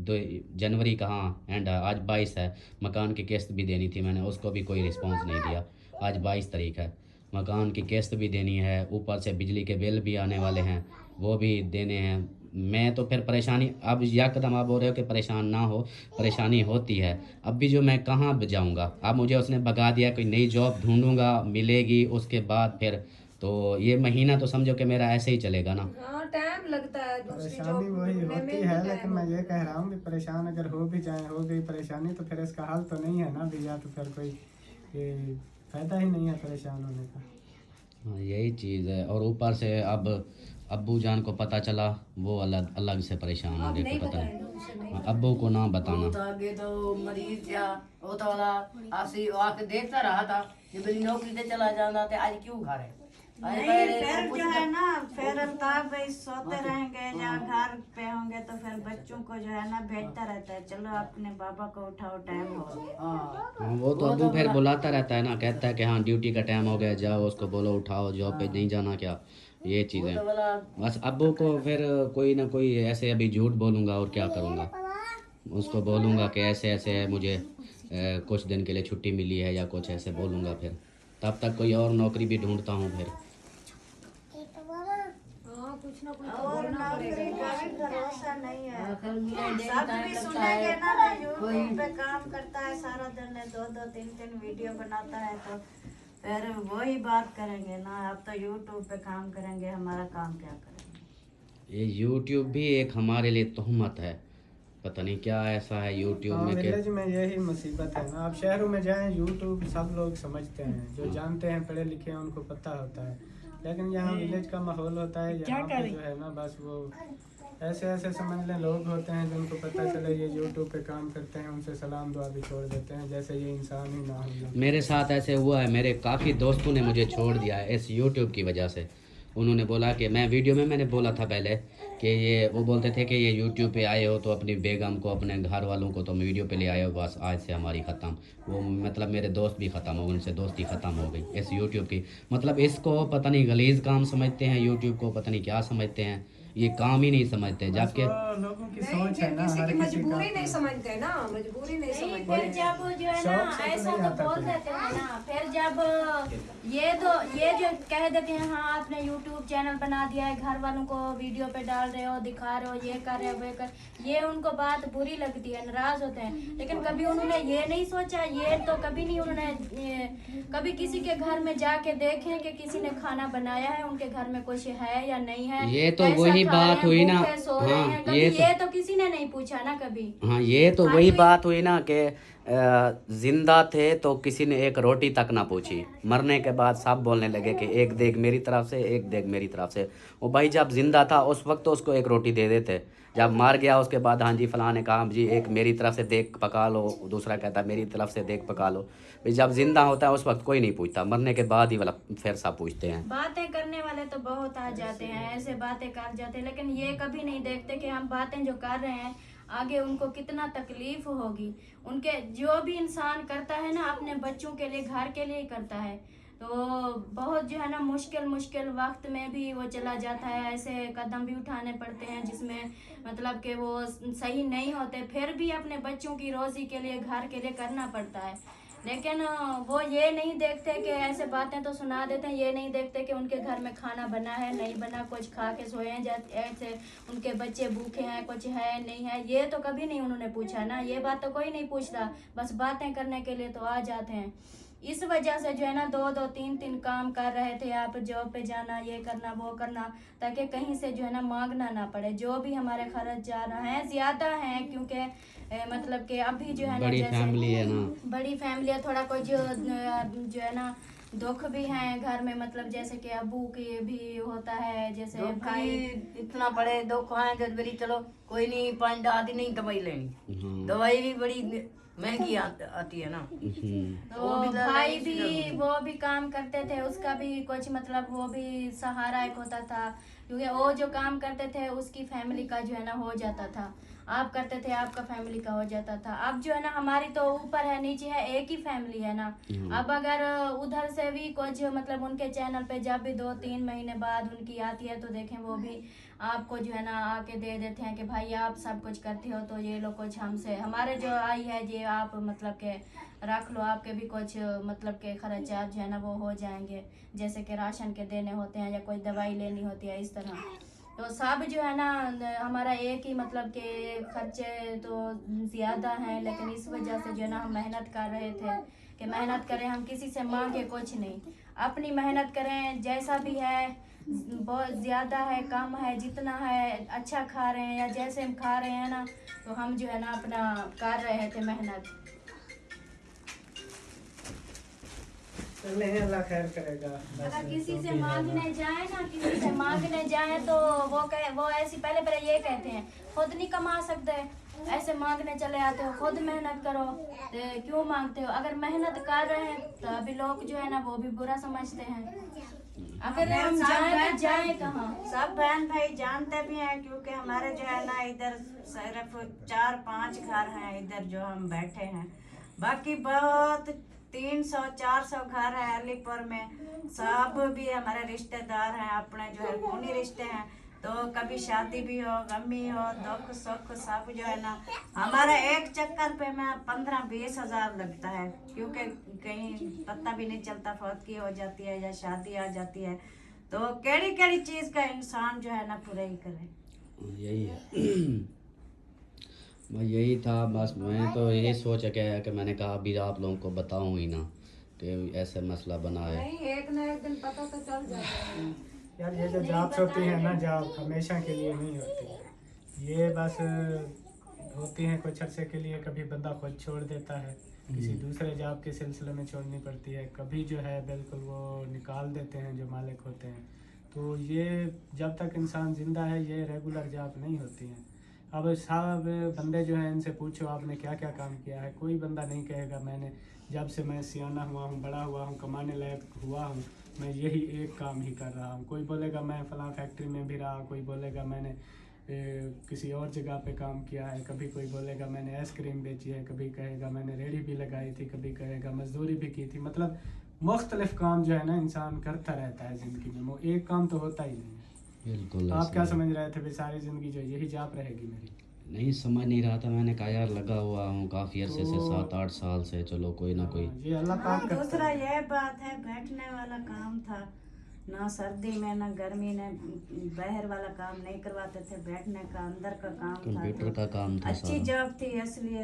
2 जनवरी कहाँ एंड आज 22 है। मकान की किस्त भी देनी थी मैंने, उसको भी कोई रिस्पांस नहीं दिया। आज 22 तारीख है, मकान की किस्त भी देनी है, ऊपर से बिजली के बिल भी आने वाले हैं, वो भी देने हैं। मैं तो फिर परेशानी, अब यकदम आप बोल रहे हो कि परेशान ना हो, परेशानी होती है। अब भी जो मैं कहाँ जाऊँगा, अब मुझे उसने भगा दिया, कोई नई जॉब ढूंढूंगा, मिलेगी, उसके बाद फिर तो ये महीना तो समझो कि मेरा ऐसे ही चलेगा ना। टाइम लगता है परेशानी वही होती है, लेकिन मैं ये कह रहा हूँ कि परेशान अगर हो भी जाए, हो गई परेशानी, तो फिर इसका हल तो नहीं है ना भैया, तो फिर कोई ये फायदा ही नहीं है परेशान होने का। हाँ यही चीज़ है। और ऊपर से अब अब्बू जान को पता चला, वो अलग अलग से परेशान हो गए कि पता नहीं। हाँ, अब्बू को ना बताना। तो आगे तो मरीज था, वो तो वाला आसी आके देखता रहा था कि मेरी नौकरी से चला जाना था, आज क्यों घर है। फिर जो है ना, फिर अल्ताफ भाई सोते रहेंगे या घर पे होंगे तो फिर बच्चों को जो है ना भेजता रहता है, चलो अपने पापा को उठाओ, टाइम हो गया। हाँ वो तो अब्बू फिर बुलाता रहता है ना, कहता है कि हाँ ड्यूटी का टाइम हो गया, जाओ उसको बोलो उठाओ, जॉब पे नहीं जाना क्या, ये चीज़ें। तो वाला बस अब्बू को फिर कोई ना कोई ऐसे अभी झूठ बोलूँगा और क्या करूँगा। उसको बोलूँगा कि ऐसे ऐसे है, मुझे कुछ दिन के लिए छुट्टी मिली है या कुछ ऐसे बोलूँगा। फिर तब तक कोई और नौकरी भी ढूंढता हूँ फिर। और नौकरी का भी भरोसा नहीं है, आखिर में सब टाइम भी लगता सुनेंगे है। ना, यूट्यूब पे काम करता है सारा दिन, 2-2 3-3 वीडियो बनाता है, तो फिर वही बात करेंगे ना। अब तो यूट्यूब पे काम करेंगे, हमारा काम क्या करेंगे। ये यूट्यूब भी एक हमारे लिए तोहमत है, पता नहीं क्या ऐसा है यूट्यूब हाँ में कि विलेज में यही मुसीबत है ना। आप शहरों में जाएं, यूट्यूब सब लोग समझते हैं, जो जानते हैं, पढ़े लिखे हैं, उनको पता होता है। लेकिन यहाँ विलेज का माहौल होता है, यहाँ पे जो है ना, बस वो ऐसे ऐसे समझ लें लोग होते हैं जिनको पता चले ये यूट्यूब पे काम करते हैं, उनसे सलाम दुआ भी छोड़ देते हैं, जैसे ये इंसान ही ना हो। मेरे साथ ऐसे हुआ है। मेरे काफ़ी दोस्तों ने मुझे छोड़ दिया है इस यूट्यूब की वजह से। उन्होंने बोला कि मैं वीडियो में मैंने बोला था पहले कि ये, वो बोलते थे कि ये यूट्यूब पे आए हो तो अपनी बेगम को, अपने घर वालों को तुम वीडियो पे ले आए हो, बस आज से हमारी ख़त्म। वो मतलब मेरे दोस्त भी ख़त्म हो गए, उनसे दोस्ती ख़त्म हो गई इस यूट्यूब की। मतलब इसको पता नहीं गलीज़ काम समझते हैं, यूट्यूब को पता नहीं क्या समझते हैं, ये काम ही नहीं समझते। जबकि लोगों की सोच है ना, हर किसी का नहीं समझते ना, मजबूरी नहीं नहीं, समझते। फिर जब जो है ना शौक से तो ऐसा नहीं तो आता बोल कोई। देते हैं ना, फिर जब ये जो कह देते हैं हाँ आपने यूट्यूब चैनल बना दिया है, घर वालों को वीडियो पे डाल रहे हो, दिखा रहे हो, ये कर रहे हो, वो कर, ये उनको बात बुरी लगती है, नाराज होते हैं। लेकिन कभी उन्होंने ये नहीं सोचा, ये तो कभी नहीं उन्होंने कभी किसी के घर में जाके देखें कि किसी ने खाना बनाया है, उनके घर में कुछ है या नहीं है, ये तो कैसा वही खा रहे बात हैं, हुई ना। भूखे सो रहे हाँ, हैं, कभी ये तो किसी ने नहीं पूछा ना कभी। हाँ ये तो वही बात हुई ना कि जिंदा थे तो किसी ने एक रोटी तक ना पूछी, मरने के बाद सब बोलने लगे कि एक देग मेरी तरफ से, एक देग मेरी तरफ से। वो भाई जब जिंदा था उस वक्त तो उसको एक रोटी दे देते, जब मर गया उसके बाद हाँ जी फलां ने कहा जी एक मेरी तरफ से देग पका लो, दूसरा कहता मेरी तरफ से देग पका लो। भाई जब जिंदा होता है उस वक्त कोई नहीं पूछता, मरने के बाद ही वाला फिर सब पूछते हैं। बातें करने वाले तो बहुत आ जाते हैं, ऐसे बातें कर जाते हैं, लेकिन ये कभी नहीं देखते कि हम बातें जो कर रहे हैं आगे उनको कितना तकलीफ होगी। उनके जो भी इंसान करता है ना अपने बच्चों के लिए, घर के लिए करता है, तो बहुत जो है ना मुश्किल वक्त में भी वो चला जाता है, ऐसे कदम भी उठाने पड़ते हैं जिसमें मतलब कि वो सही नहीं होते, फिर भी अपने बच्चों की रोज़ी के लिए, घर के लिए करना पड़ता है। लेकिन वो ये नहीं देखते कि ऐसे बातें तो सुना देते हैं, ये नहीं देखते कि उनके घर में खाना बना है नहीं बना, कुछ खा के सोए हैं, ऐसे उनके बच्चे भूखे हैं, कुछ है नहीं है, ये तो कभी नहीं उन्होंने पूछा ना। ये बात तो कोई नहीं पूछता, बस बातें करने के लिए तो आ जाते हैं। इस वजह से जो है ना 2-2 3-3 काम कर रहे थे, आप जॉब पे जाना, ये करना वो करना, ताकि कहीं से जो है ना मांगना ना पड़े। जो भी हमारे खर्च जा रहा है ज़्यादा है, क्योंकि मतलब कि अभी जो है ना बड़ी जैसे फैमिली है ना, बड़ी फैमिली है, थोड़ा कुछ जो है ना दुख भी है घर में, मतलब जैसे कि अबू की भी होता है, जैसे भाई इतना बड़े दुख है कि मेरी चलो कोई नहीं 5-10 दिन नहीं दवाई लेनी, हाँ दवाई भी बड़ी महंगी आती है ना। तो भाई भी वो भी काम करते थे, उसका भी कुछ मतलब वो भी सहारा एक होता था, क्योंकि वो जो काम करते थे उसकी फैमिली का जो है ना हो जाता था, आप करते थे आपका फैमिली का हो जाता था। अब जो है ना हमारी तो ऊपर है नीचे है एक ही फैमिली है ना। अब अगर उधर से भी कुछ मतलब उनके चैनल पे जब भी 2-3 महीने बाद उनकी आती है तो देखें वो भी आपको जो है ना आके दे देते हैं कि भाई आप सब कुछ करते हो तो ये लो कुछ हमसे हमारे जो आई है ये आप मतलब के रख लो, आपके भी कुछ मतलब के खर्चात जो है ना वो हो जाएंगे, जैसे कि राशन के देने होते हैं या कोई दवाई लेनी होती है, इस तरह। तो सब जो है ना हमारा एक ही मतलब के खर्चे तो ज़्यादा हैं, लेकिन इस वजह से जो है ना हम मेहनत कर रहे थे कि मेहनत करें, हम किसी से मांगे कुछ नहीं, अपनी मेहनत करें, जैसा भी है बहुत ज़्यादा है कम है जितना है अच्छा खा रहे हैं या जैसे हम खा रहे हैं ना, तो हम जो है ना अपना कर रहे थे मेहनत। चले अल्लाह खैर करेगा। अगर किसी से मांगने जाए ना, किसी से मांगने जाए तो वो ऐसी पहले ये कहते हैं खुद नहीं कमा सकते, ऐसे मांगने चले आते हो, खुद मेहनत करो, क्यों मांगते हो। अगर मेहनत कर रहे हैं तो अभी लोग जो है ना वो भी बुरा समझते हैं। अगर हम जाए तो जाए कहाँ। सब बहन भाई जानते भी हैं, क्योंकि हमारे जो है ना इधर सिर्फ 4-5 घर हैं इधर जो हम बैठे हैं, बाकी बहुत 300-400 घर है अलीपुर में, सब भी हमारे रिश्तेदार हैं, अपने जो है खूनी रिश्ते हैं। तो कभी शादी भी हो, गमी हो, दुख सुख सब जो है ना हमारा एक चक्कर पे में 15-20 हज़ार लगता है, क्योंकि कहीं पता भी नहीं चलता फौतगी हो जाती है या शादी आ जाती है, तो केड़ी चीज़ का इंसान जो है ना पूरा ही करे। यही है मैं यही था बस, मैं तो यही सोच के आया कि मैंने कहा अभी आप लोगों को बताऊं ही ना कि ऐसे मसला बना है। नहीं, एक ना एक दिन पता तो चल जाता है। यार ये जो जॉब्स होती है ना, जॉब हमेशा के लिए नहीं होती, ये बस होती हैं कुछ अरसे के लिए, कभी बंदा खुद छोड़ देता है, किसी दूसरे जॉब के सिलसिले में छोड़नी पड़ती है, कभी जो है बिल्कुल वो निकाल देते हैं जो मालिक होते हैं। तो ये जब तक इंसान ज़िंदा है ये रेगुलर जॉब नहीं होती हैं। अब सब बंदे जो हैं इनसे पूछो आपने क्या क्या काम किया है, कोई बंदा नहीं कहेगा मैंने जब से मैं सियाना हुआ हूँ, बड़ा हुआ हूँ, कमाने लायक हुआ हूँ, मैं यही एक काम ही कर रहा हूँ। कोई बोलेगा मैं फ़लाँ फैक्ट्री में भी रहा, कोई बोलेगा मैंने किसी और जगह पे काम किया है, कभी कोई बोलेगा मैंने आइसक्रीम बेची है, कभी कहेगा मैंने रेहड़ी भी लगाई थी, कभी कहेगा मजदूरी भी की थी। मतलब मुख्तलिफ काम जो है ना इंसान करता रहता है ज़िंदगी में, वो एक काम तो होता ही नहीं है। बिल्कुल आप क्या समझ रहे थे भी सारी ज़िंदगी जो यही जॉब रहेगी मेरी? नहीं समझ नहीं रहा था, मैंने कहा यार लगा हुआ हूँ काफ़ी अरसे से 7-8 साल से, चलो कोई ना कोई। ये अल्लाह पाक करता दूसरा है। ये बात है बैठने वाला काम था ना, सर्दी में ना गर्मी में बाहर वाला काम नहीं करवाते थे, बैठने का अंदर का काम था, कंप्यूटर का काम था अच्छी सारा। जॉब थी, इसलिए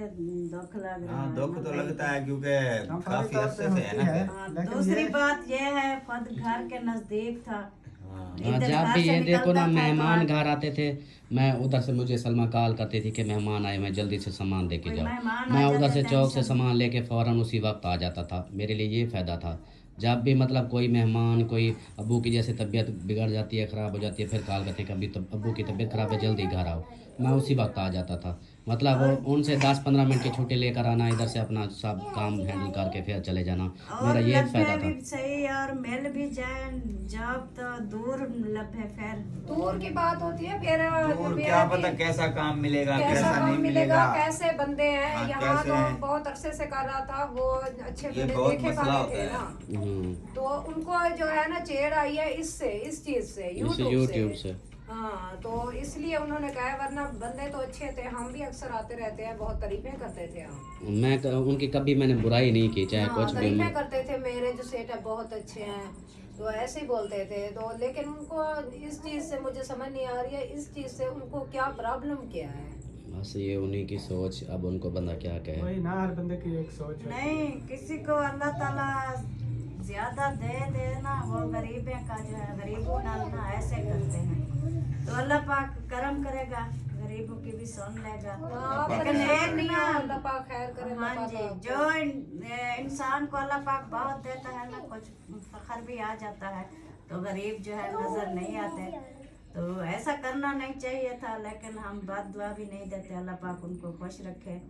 दुख लग रहा हाँ है दुख ना तो भाई। लगता है क्योंकि काफी अरसे से है ना है, फिर। हाँ, लेकिन दूसरी ये- बात ये है खुद घर के नजदीक था, हाँ हाँ इधर जब घर भी से ये देखो ना निकलता था तो मेहमान घर आते थे, मैं उधर से मुझे सलमा कॉल करती थी कि मेहमान आए, मैं जल्दी से सामान दे के कोई जाओ। मेहमान आ मैं उधर जाते से चौक से टेंशन सामान लेके फ़ौरन उसी वक्त आ जाता था। मेरे लिए ये फ़ायदा था, जब भी मतलब कोई मेहमान, कोई अब्बू की जैसे तबीयत बिगड़ जाती है, ख़राब हो जाती है, फिर कॉल करते कि अभी तो अब्बू की तबीयत ख़राब है जल्दी घर आओ, मैं उसी वक्त आ जाता था। मतलब वो उनसे 10-15 मिनट की छुट्टी लेकर आना, इधर से अपना सब काम हैंडल करके फिर चले जाना, मेरा और ये फ़ायदा लब्बे था। भी सही और मिल भी जाए, जॉब तो दूर लब्बे खैर दूर की बात होती है, फिर दूर ये क्या है पता कि कैसा काम मिलेगा कैसा कैसा काम नहीं मिलेगा, मिलेगा। कैसे बंदे हैं। हाँ, यहाँ कैसे तो हैं। बहुत अरसे से कर रहा था वो, अच्छे ये बंदे बहुत देखे मसला भागे होता थे है। ना, तो उनको जो है ना चेड़ आई है इससे, इस चीज से, इसी यूट्यूब यूट्यूब से। हाँ, तो इसलिए उन्होंने कहा, वरना बंदे तो अच्छे थे, हम भी अक्सर आते रहते हैं, बहुत तारीफें करते थे हम। उनकी कभी मैंने बुराई नहीं की, चाहे हाँ, कुछ भी। तारीफें करते थे, मेरे जो सेठ है बहुत अच्छे हैं, तो ऐसे ही बोलते थे। तो लेकिन उनको इस चीज से मुझे समझ नहीं आ रही है, इस चीज से उनको क्या प्रॉब्लम क्या है। बस ये उन्हीं की सोच, अब उनको बंदा क्या कहे। वही ना, हर बंदे की एक सोच होती है। नहीं, किसी को अल्लाह ताला ज्यादा दे देना, वो गरीबे का जो है गरीबों ना ऐसे करते हैं, तो अल्लाह पाक करम करेगा, गरीबों की भी सुन लेगा। हाँ, लेकिन परेशान एक नहीं ना, हो, अल्लाह पाक खैर करे। हाँ अल्लाह जी, पाक जो इंसान को अल्लाह पाक बहुत देता है ना, कुछ फखर भी आ जाता है, तो गरीब जो है नजर नहीं आते। तो ऐसा करना नहीं चाहिए था, लेकिन हम बात दुआ भी नहीं देते। अल्लाह पाक उनको खुश रखे।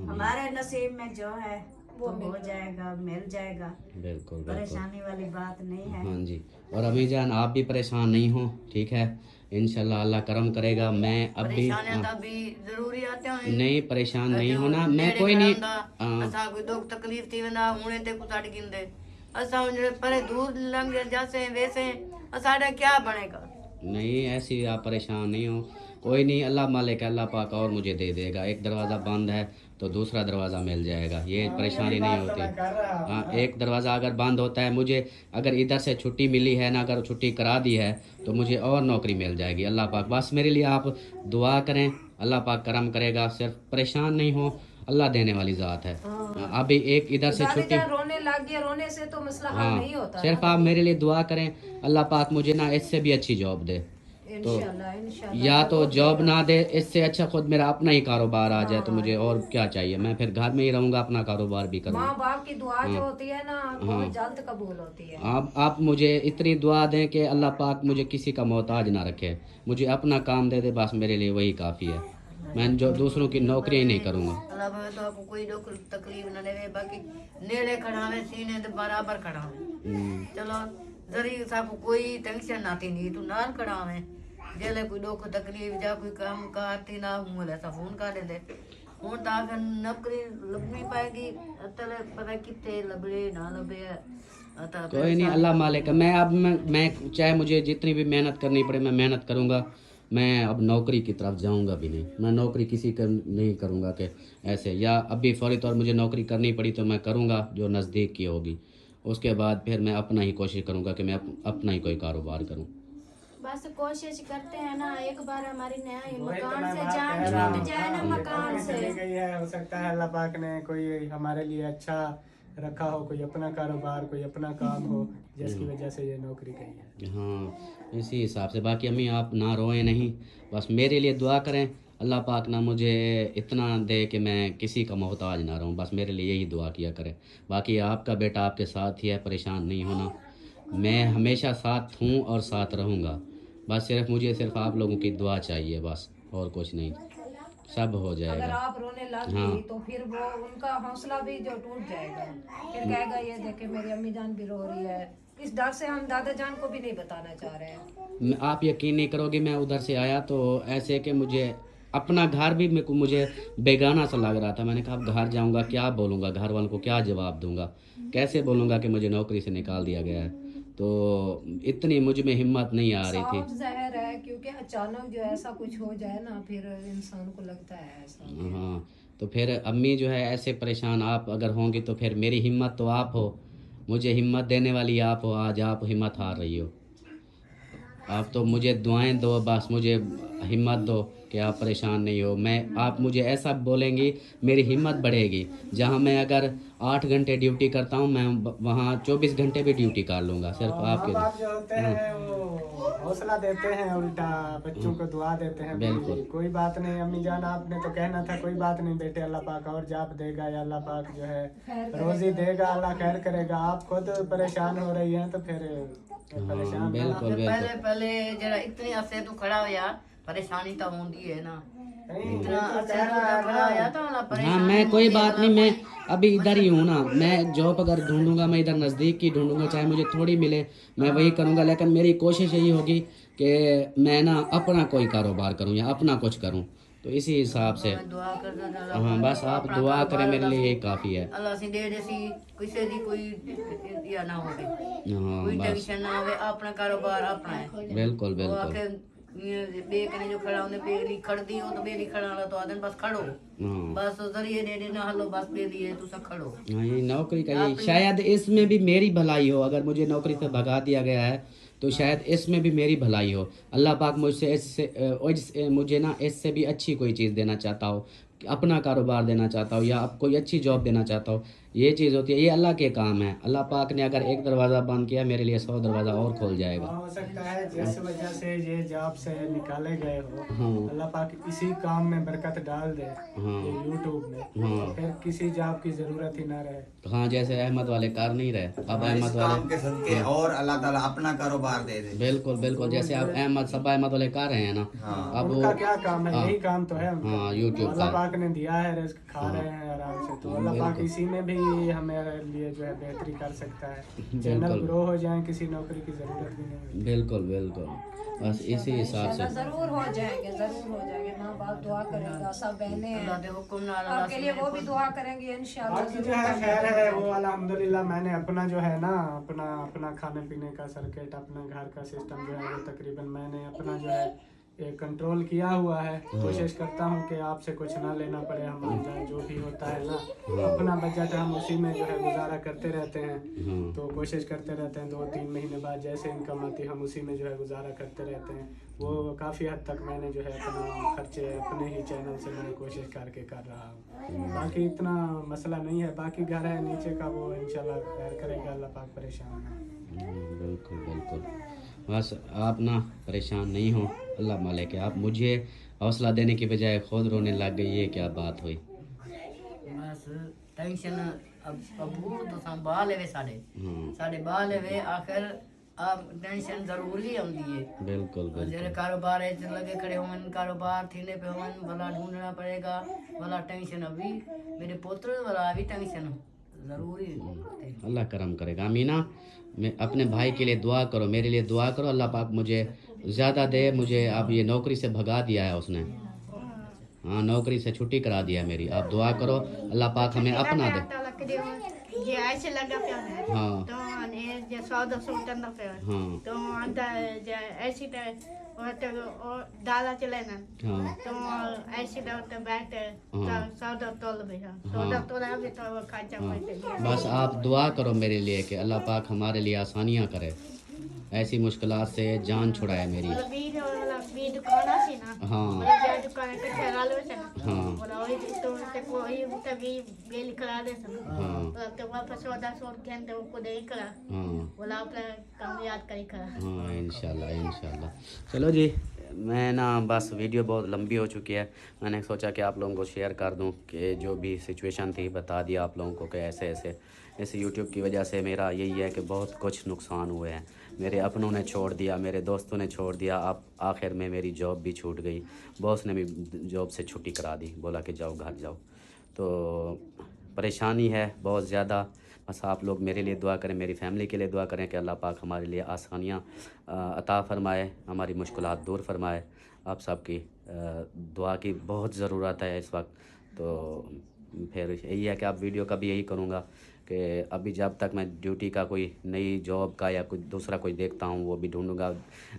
हमारे नसीब में जो है वो हो जाएगा, मिल जाएगा। बिल्कुल बिल्कुल। परेशानी वाली बात नहीं है। हाँ जी। और अभी जान आप भी परेशान नहीं हो, ठीक है, इंशाल्लाह अल्लाह करम करेगा। मैं अब भी परेशानियां तो भी जरूरी आते हैं। नहीं परेशान नहीं होना, मैं कोई नहीं। हाँ, असा कोई दुख तकलीफ थी वेंदा हुणे ते कुछ अट गिंदे असा हुन परे दूर लंघ जासे वैसे असाड़ा क्या बनेगा। नहीं ऐसी आप परेशान नहीं हो, कोई नहीं, अल्लाह मालिक है, अल्लाह पाक और मुझे दे देगा। एक दरवाज़ा बंद है तो दूसरा दरवाज़ा मिल जाएगा, ये परेशानी नहीं होती। हाँ, एक दरवाज़ा अगर बंद होता है, मुझे अगर इधर से छुट्टी मिली है ना, अगर छुट्टी करा दी है तो मुझे और नौकरी मिल जाएगी। अल्लाह पाक बस मेरे लिए आप दुआ करें, अल्लाह पाक करम करेगा। सिर्फ परेशान नहीं हो, अल्लाह देने वाली ज़ात है। अभी एक इधर से छुट्टी, रोने लग गया, रोने से तो मसला हल हाँ, नहीं होता। सिर्फ आप मेरे लिए दुआ करें, अल्लाह पाक मुझे ना इससे भी अच्छी जॉब दे। तो या तो जॉब ना दे, इससे अच्छा खुद मेरा अपना ही कारोबार आ जाए तो मुझे और क्या चाहिए। मैं फिर घर में ही रहूँगा, अपना कारोबार भी करूँगा। माँ बाप की दुआ जो होती है ना बहुत जल्द कबूल होती है। आप मुझे इतनी दुआ दें कि अल्लाह पाक मुझे किसी का मोहताज ना रखे, मुझे अपना काम दे दे, बस मेरे लिए वही काफ़ी है। मैं जो दूसरों की नौकरी ही नहीं करूँगा। अल्लाह भावे तो आपको कोई दुख तकलीफ ना देवे, बाकी नेड़े खड़ावे सीने ते बराबर खड़ावे। चलो जरी साको कोई टेंशन ना थी तू नाल खड़ावे जेले कोई दुख तकलीफ जा कोई काम कार थी ना मुले सा फोन कर दे हुन ता फिर नौकरी लभनी पाएगी अतले पता किथे लबे ना लबे अता कोई नहीं, अल्लाह मालिक है। मैं चाहे मुझे जितनी भी मेहनत करनी पड़े मैं मेहनत करूँगा। मैं अब नौकरी की तरफ जाऊँगा भी नहीं, मैं नौकरी किसी का नहीं करूँगा कि ऐसे, या अभी फौरी तौर मुझे नौकरी करनी पड़ी तो मैं करूँगा जो नज़दीक की होगी। उसके बाद फिर मैं अपना ही कोशिश करूँगा कि मैं अपना ही कोई कारोबार करूँ। बस कोशिश करते हैं ना, एक बार हमारी नया मकान से जान छूट जाए ना, मकान से गई है, हो सकता है अल्लाह पाक ने कोई हमारे लिए अच्छा रखा हो, कोई अपना कारोबार, कोई अपना काम हो, जिसकी वजह से ये नौकरी गई है। हाँ, इसी हिसाब से। बाकी अम्मी आप ना रोएं नहीं, बस मेरे लिए दुआ करें, अल्लाह पाक ना मुझे इतना दे कि मैं किसी का मोहताज ना रहूं, बस मेरे लिए यही दुआ किया करें। बाकी आपका बेटा आपके साथ ही है, परेशान नहीं होना, मैं हमेशा साथ हूँ और साथ रहूँगा। बस सिर्फ आप लोगों की दुआ चाहिए, बस और कुछ नहीं, सब हो अगर जाएगा। आप रोने लग गई तो फिर वो उनका हौसला भी जो टूट जाएगा, फिर कहेगा ये देखे मेरी अम्मी जान भी रो रही है। इस डर से हम दादा जान को भी नहीं बताना चाह रहे हैं। आप यकीन नहीं करोगे, मैं उधर से आया तो ऐसे कि मुझे अपना घर भी मुझे बेगाना सा लग रहा था। मैंने कहा अब घर जाऊंगा क्या बोलूँगा, घर वालों को क्या जवाब दूंगा, कैसे बोलूँगा कि मुझे नौकरी से निकाल दिया गया है। तो इतनी मुझ में हिम्मत नहीं आ रही थी। साफ ज़हर है, क्योंकि अचानक जो ऐसा कुछ हो जाए ना फिर इंसान को लगता है ऐसा। हाँ, तो फिर अम्मी जो है ऐसे परेशान आप अगर होंगी तो फिर मेरी हिम्मत तो आप हो, मुझे हिम्मत देने वाली आप हो। आज आप हिम्मत हार रही हो, आप तो मुझे दुआएं दो, बस मुझे हिम्मत दो कि आप परेशान नहीं हो। आप मुझे ऐसा बोलेंगी मेरी हिम्मत बढ़ेगी। जहाँ मैं अगर 8 घंटे ड्यूटी करता हूँ, मैं वहाँ 24 घंटे भी ड्यूटी कर लूँगा, सिर्फ आपके माँ बाप जो होते हैं वो हौसला देते हैं, उल्टा बच्चों को दुआ देते हैं। बिल्कुल। कोई बात नहीं अम्मी जान, आपने तो कहना था कोई बात नहीं बेटे, अल्लाह पाक और जाप देगा, या अल्लाह पाक जो है रोजी देगा, अल्लाह खैर करेगा। आप खुद परेशान हो रही हैं तो फिर परेशान बिल्कुल पहले जरा इतने अरसे तो खड़ा होया परेशानी तो होंदी है ना, इतना अरसे तो खड़ा होया तो ना हाँ, परेशानी। मैं कोई बात नहीं, मैं अभी इधर ही हूँ ना। मैं जॉब अगर ढूंढूंगा मैं इधर नज़दीक की ढूंढूंगा, चाहे मुझे थोड़ी मिले मैं वही करूँगा। लेकिन मेरी कोशिश यही होगी कि मैं ना अपना कोई कारोबार करूँ या अपना कुछ करूँ, तो इसी हिसाब से। दुआ कर दो हाँ, बस आप दुआ करें, मेरे लिए यही काफ़ी है। अल्लाह से दे देसी किसी दी कोई या ना होवे, हाँ कोई बस, टेंशन ना होवे, अपना कारोबार अपना है। बिल्कुल वो बिल्कुल। आखे बे कने जो खड़ा होने बेली खड़दी हो तो बेली खड़ा तो आदन बस खड़ो, हाँ बस जरिए दे देना हलो बस बेली है तुसा खड़ो। हाँ, ये नौकरी का ये शायद इसमें भी मेरी भलाई हो। अगर मुझे नौकरी से भगा दिया गया है तो शायद इसमें भी मेरी भलाई हो। अल्लाह पाक मुझसे मुझे ना इससे भी अच्छी कोई चीज़ देना चाहता हो, अपना कारोबार देना चाहता हो, या कोई अच्छी जॉब देना चाहता हो। ये चीज़ होती है, ये अल्लाह के काम है। अल्लाह पाक ने अगर एक दरवाज़ा बंद किया, मेरे लिए 100 दरवाज़ा और खोल जाएगा। हो सकता है जिस वजह से ये जॉब से निकाले गए हो, हाँ अल्लाह पाक इसी काम में बरकत डाल दे, हाँ ये यूट्यूब में, हाँ तो फिर किसी जॉब की जरूरत ही ना रहे। हाँ, जैसे अहमद वाले कार नहीं रहे, अब इस अहमद काम वाले, के सदके और अल्लाह ताला अपना कारोबार दे दे। बिल्कुल बिल्कुल, जैसे अब अहमद सब अहमद वाले कार हैं ना, हाँ। अब वो उनका क्या काम है, हाँ। यही काम तो है उनका। हाँ, YouTube अल्लाह का। पाक ने दिया है, रिस्क खा रहे हैं आराम से, तो अल्लाह पाक इसी में भी हमारे लिए जो है बेहतरी कर सकता है। चैनल बिल्कुल। ग्रो हो जाए, किसी नौकरी की जरूरत भी नहीं। बिल्कुल बिल्कुल, बस इसी हिसाब से। जरूर हो जाएंगे, जरूर हो जाएंगे। माँ बाप दुआ करेगा, सब बहनें अल्लाह हैं दे हुक्म नाल आपके लिए, वो भी दुआ करेंगे इंशाल्लाह। बाकी जो है खैर है वो अल्हम्दुलिल्लाह, मैंने अपना जो है ना अपना खाने पीने का सर्किट, अपना घर का सिस्टम जो है वो तकरीबन मैंने अपना जो है कंट्रोल किया हुआ है। कोशिश करता हूँ कि आपसे कुछ ना लेना पड़े, हमारा जो भी होता है ना अपना बजट हम उसी में जो है गुजारा करते रहते हैं। तो कोशिश करते रहते हैं 2-3 महीने बाद जैसे इनकम आती है हम उसी में जो है गुजारा करते रहते हैं। वो काफ़ी हद तक मैंने जो है अपना खर्चे अपने ही चैनल से मैं कोशिश करके कर रहा हूँ। बाकी इतना मसला नहीं है, बाकी घर है नीचे का, वो इंशाल्लाह खैर करेगा, अल्लाह पाक परेशान है। बिल्कुल बिल्कुल, बस आप ना परेशान नहीं हो, अल्लाह मालिक है। आप मुझे हौसला देने की बजाय खुद रोने लग गई, ये क्या बात हुई? बस टेंशन अबू तो संभाल लेवे साडे बाल लेवे, आखिर आप टेंशन जरूरी आंदी है। बिल्कुल और जेरे बिल्कुल, कारोबार है लगे खड़े होवन, कारोबार थीने पे होवन, भला ढूंढना पड़ेगा, भला टेंशन अभी मेरे पोत्र वाला अभी टेंशन जरूरी है। अल्लाह करम करेगा। अमीना, मैं अपने भाई के लिए दुआ करो, मेरे लिए दुआ करो, अल्लाह पाक मुझे ज़्यादा दे। मुझे अब ये नौकरी से भगा दिया है उसने, हाँ नौकरी से छुट्टी करा दिया मेरी। आप दुआ करो अल्लाह पाक हमें अपना दे। ये ऐसे लगा पे है हाँ तो ये जो 100-200 टन पे है हाँ तो अंदर ऐसी और दादा चले ना हाँ तो ऐसी तो बैठ हाँ। 100 तोल भी है 100 तोल अभी तो खर्चा पैसे बस आप दुआ करो मेरे लिए कि अल्लाह पाक हमारे लिए आसानियाँ करे, ऐसी मुश्किलात से जान छुड़ाए मेरी। भी दुकान आसी ना हाँ जो दुकान के ठहरालो से ना हाँ बोला वही तो कोई तभी बिल करा दे सब हाँ तो वापस 100 घंटे उनको दे करा हाँ बोला अपना काम याद करी करा। हाँ, इंशाल्लाह इंशाल्लाह। चलो जी, मैं ना बस वीडियो बहुत लंबी हो चुकी है, मैंने सोचा कि आप लोगों को शेयर कर दूं कि जो भी सिचुएशन थी बता दिया आप लोगों को कि ऐसे ऐसे इस यूट्यूब की वजह से मेरा यही है कि बहुत कुछ नुकसान हुए हैं। मेरे अपनों ने छोड़ दिया, मेरे दोस्तों ने छोड़ दिया, अब आखिर में मेरी जॉब भी छूट गई, बॉस ने भी जॉब से छुट्टी करा दी, बोला कि जाओ घर जाओ। तो परेशानी है बहुत ज़्यादा। बस आप लोग मेरे लिए दुआ करें, मेरी फैमिली के लिए दुआ करें कि अल्लाह पाक हमारे लिए आसानियाँ अता फ़रमाए, हमारी मुश्किलात दूर फरमाए। आप सबकी दुआ की बहुत ज़रूरत है इस वक्त। तो फिर यही है कि आप वीडियो का भी यही करूँगा कि अभी जब तक मैं ड्यूटी का कोई नई जॉब का या कुछ दूसरा कोई देखता हूँ वो भी ढूंढूंगा।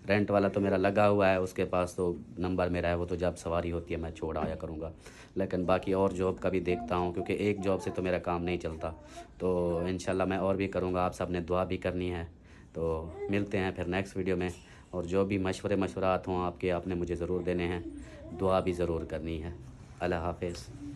रेंट वाला तो मेरा लगा हुआ है, उसके पास तो नंबर मेरा है, वो तो जब सवारी होती है मैं छोड़ आया करूँगा। लेकिन बाकी और जॉब का भी देखता हूँ क्योंकि एक जॉब से तो मेरा काम नहीं चलता। तो इंशाल्लाह मैं और भी करूँगा, आप सब ने दुआ भी करनी है। तो मिलते हैं फिर नेक्स्ट वीडियो में, और जो भी मशवरात हों आपके आपने मुझे ज़रूर देने हैं, दुआ भी ज़रूर करनी है। अल्लाह हाफ़िज़।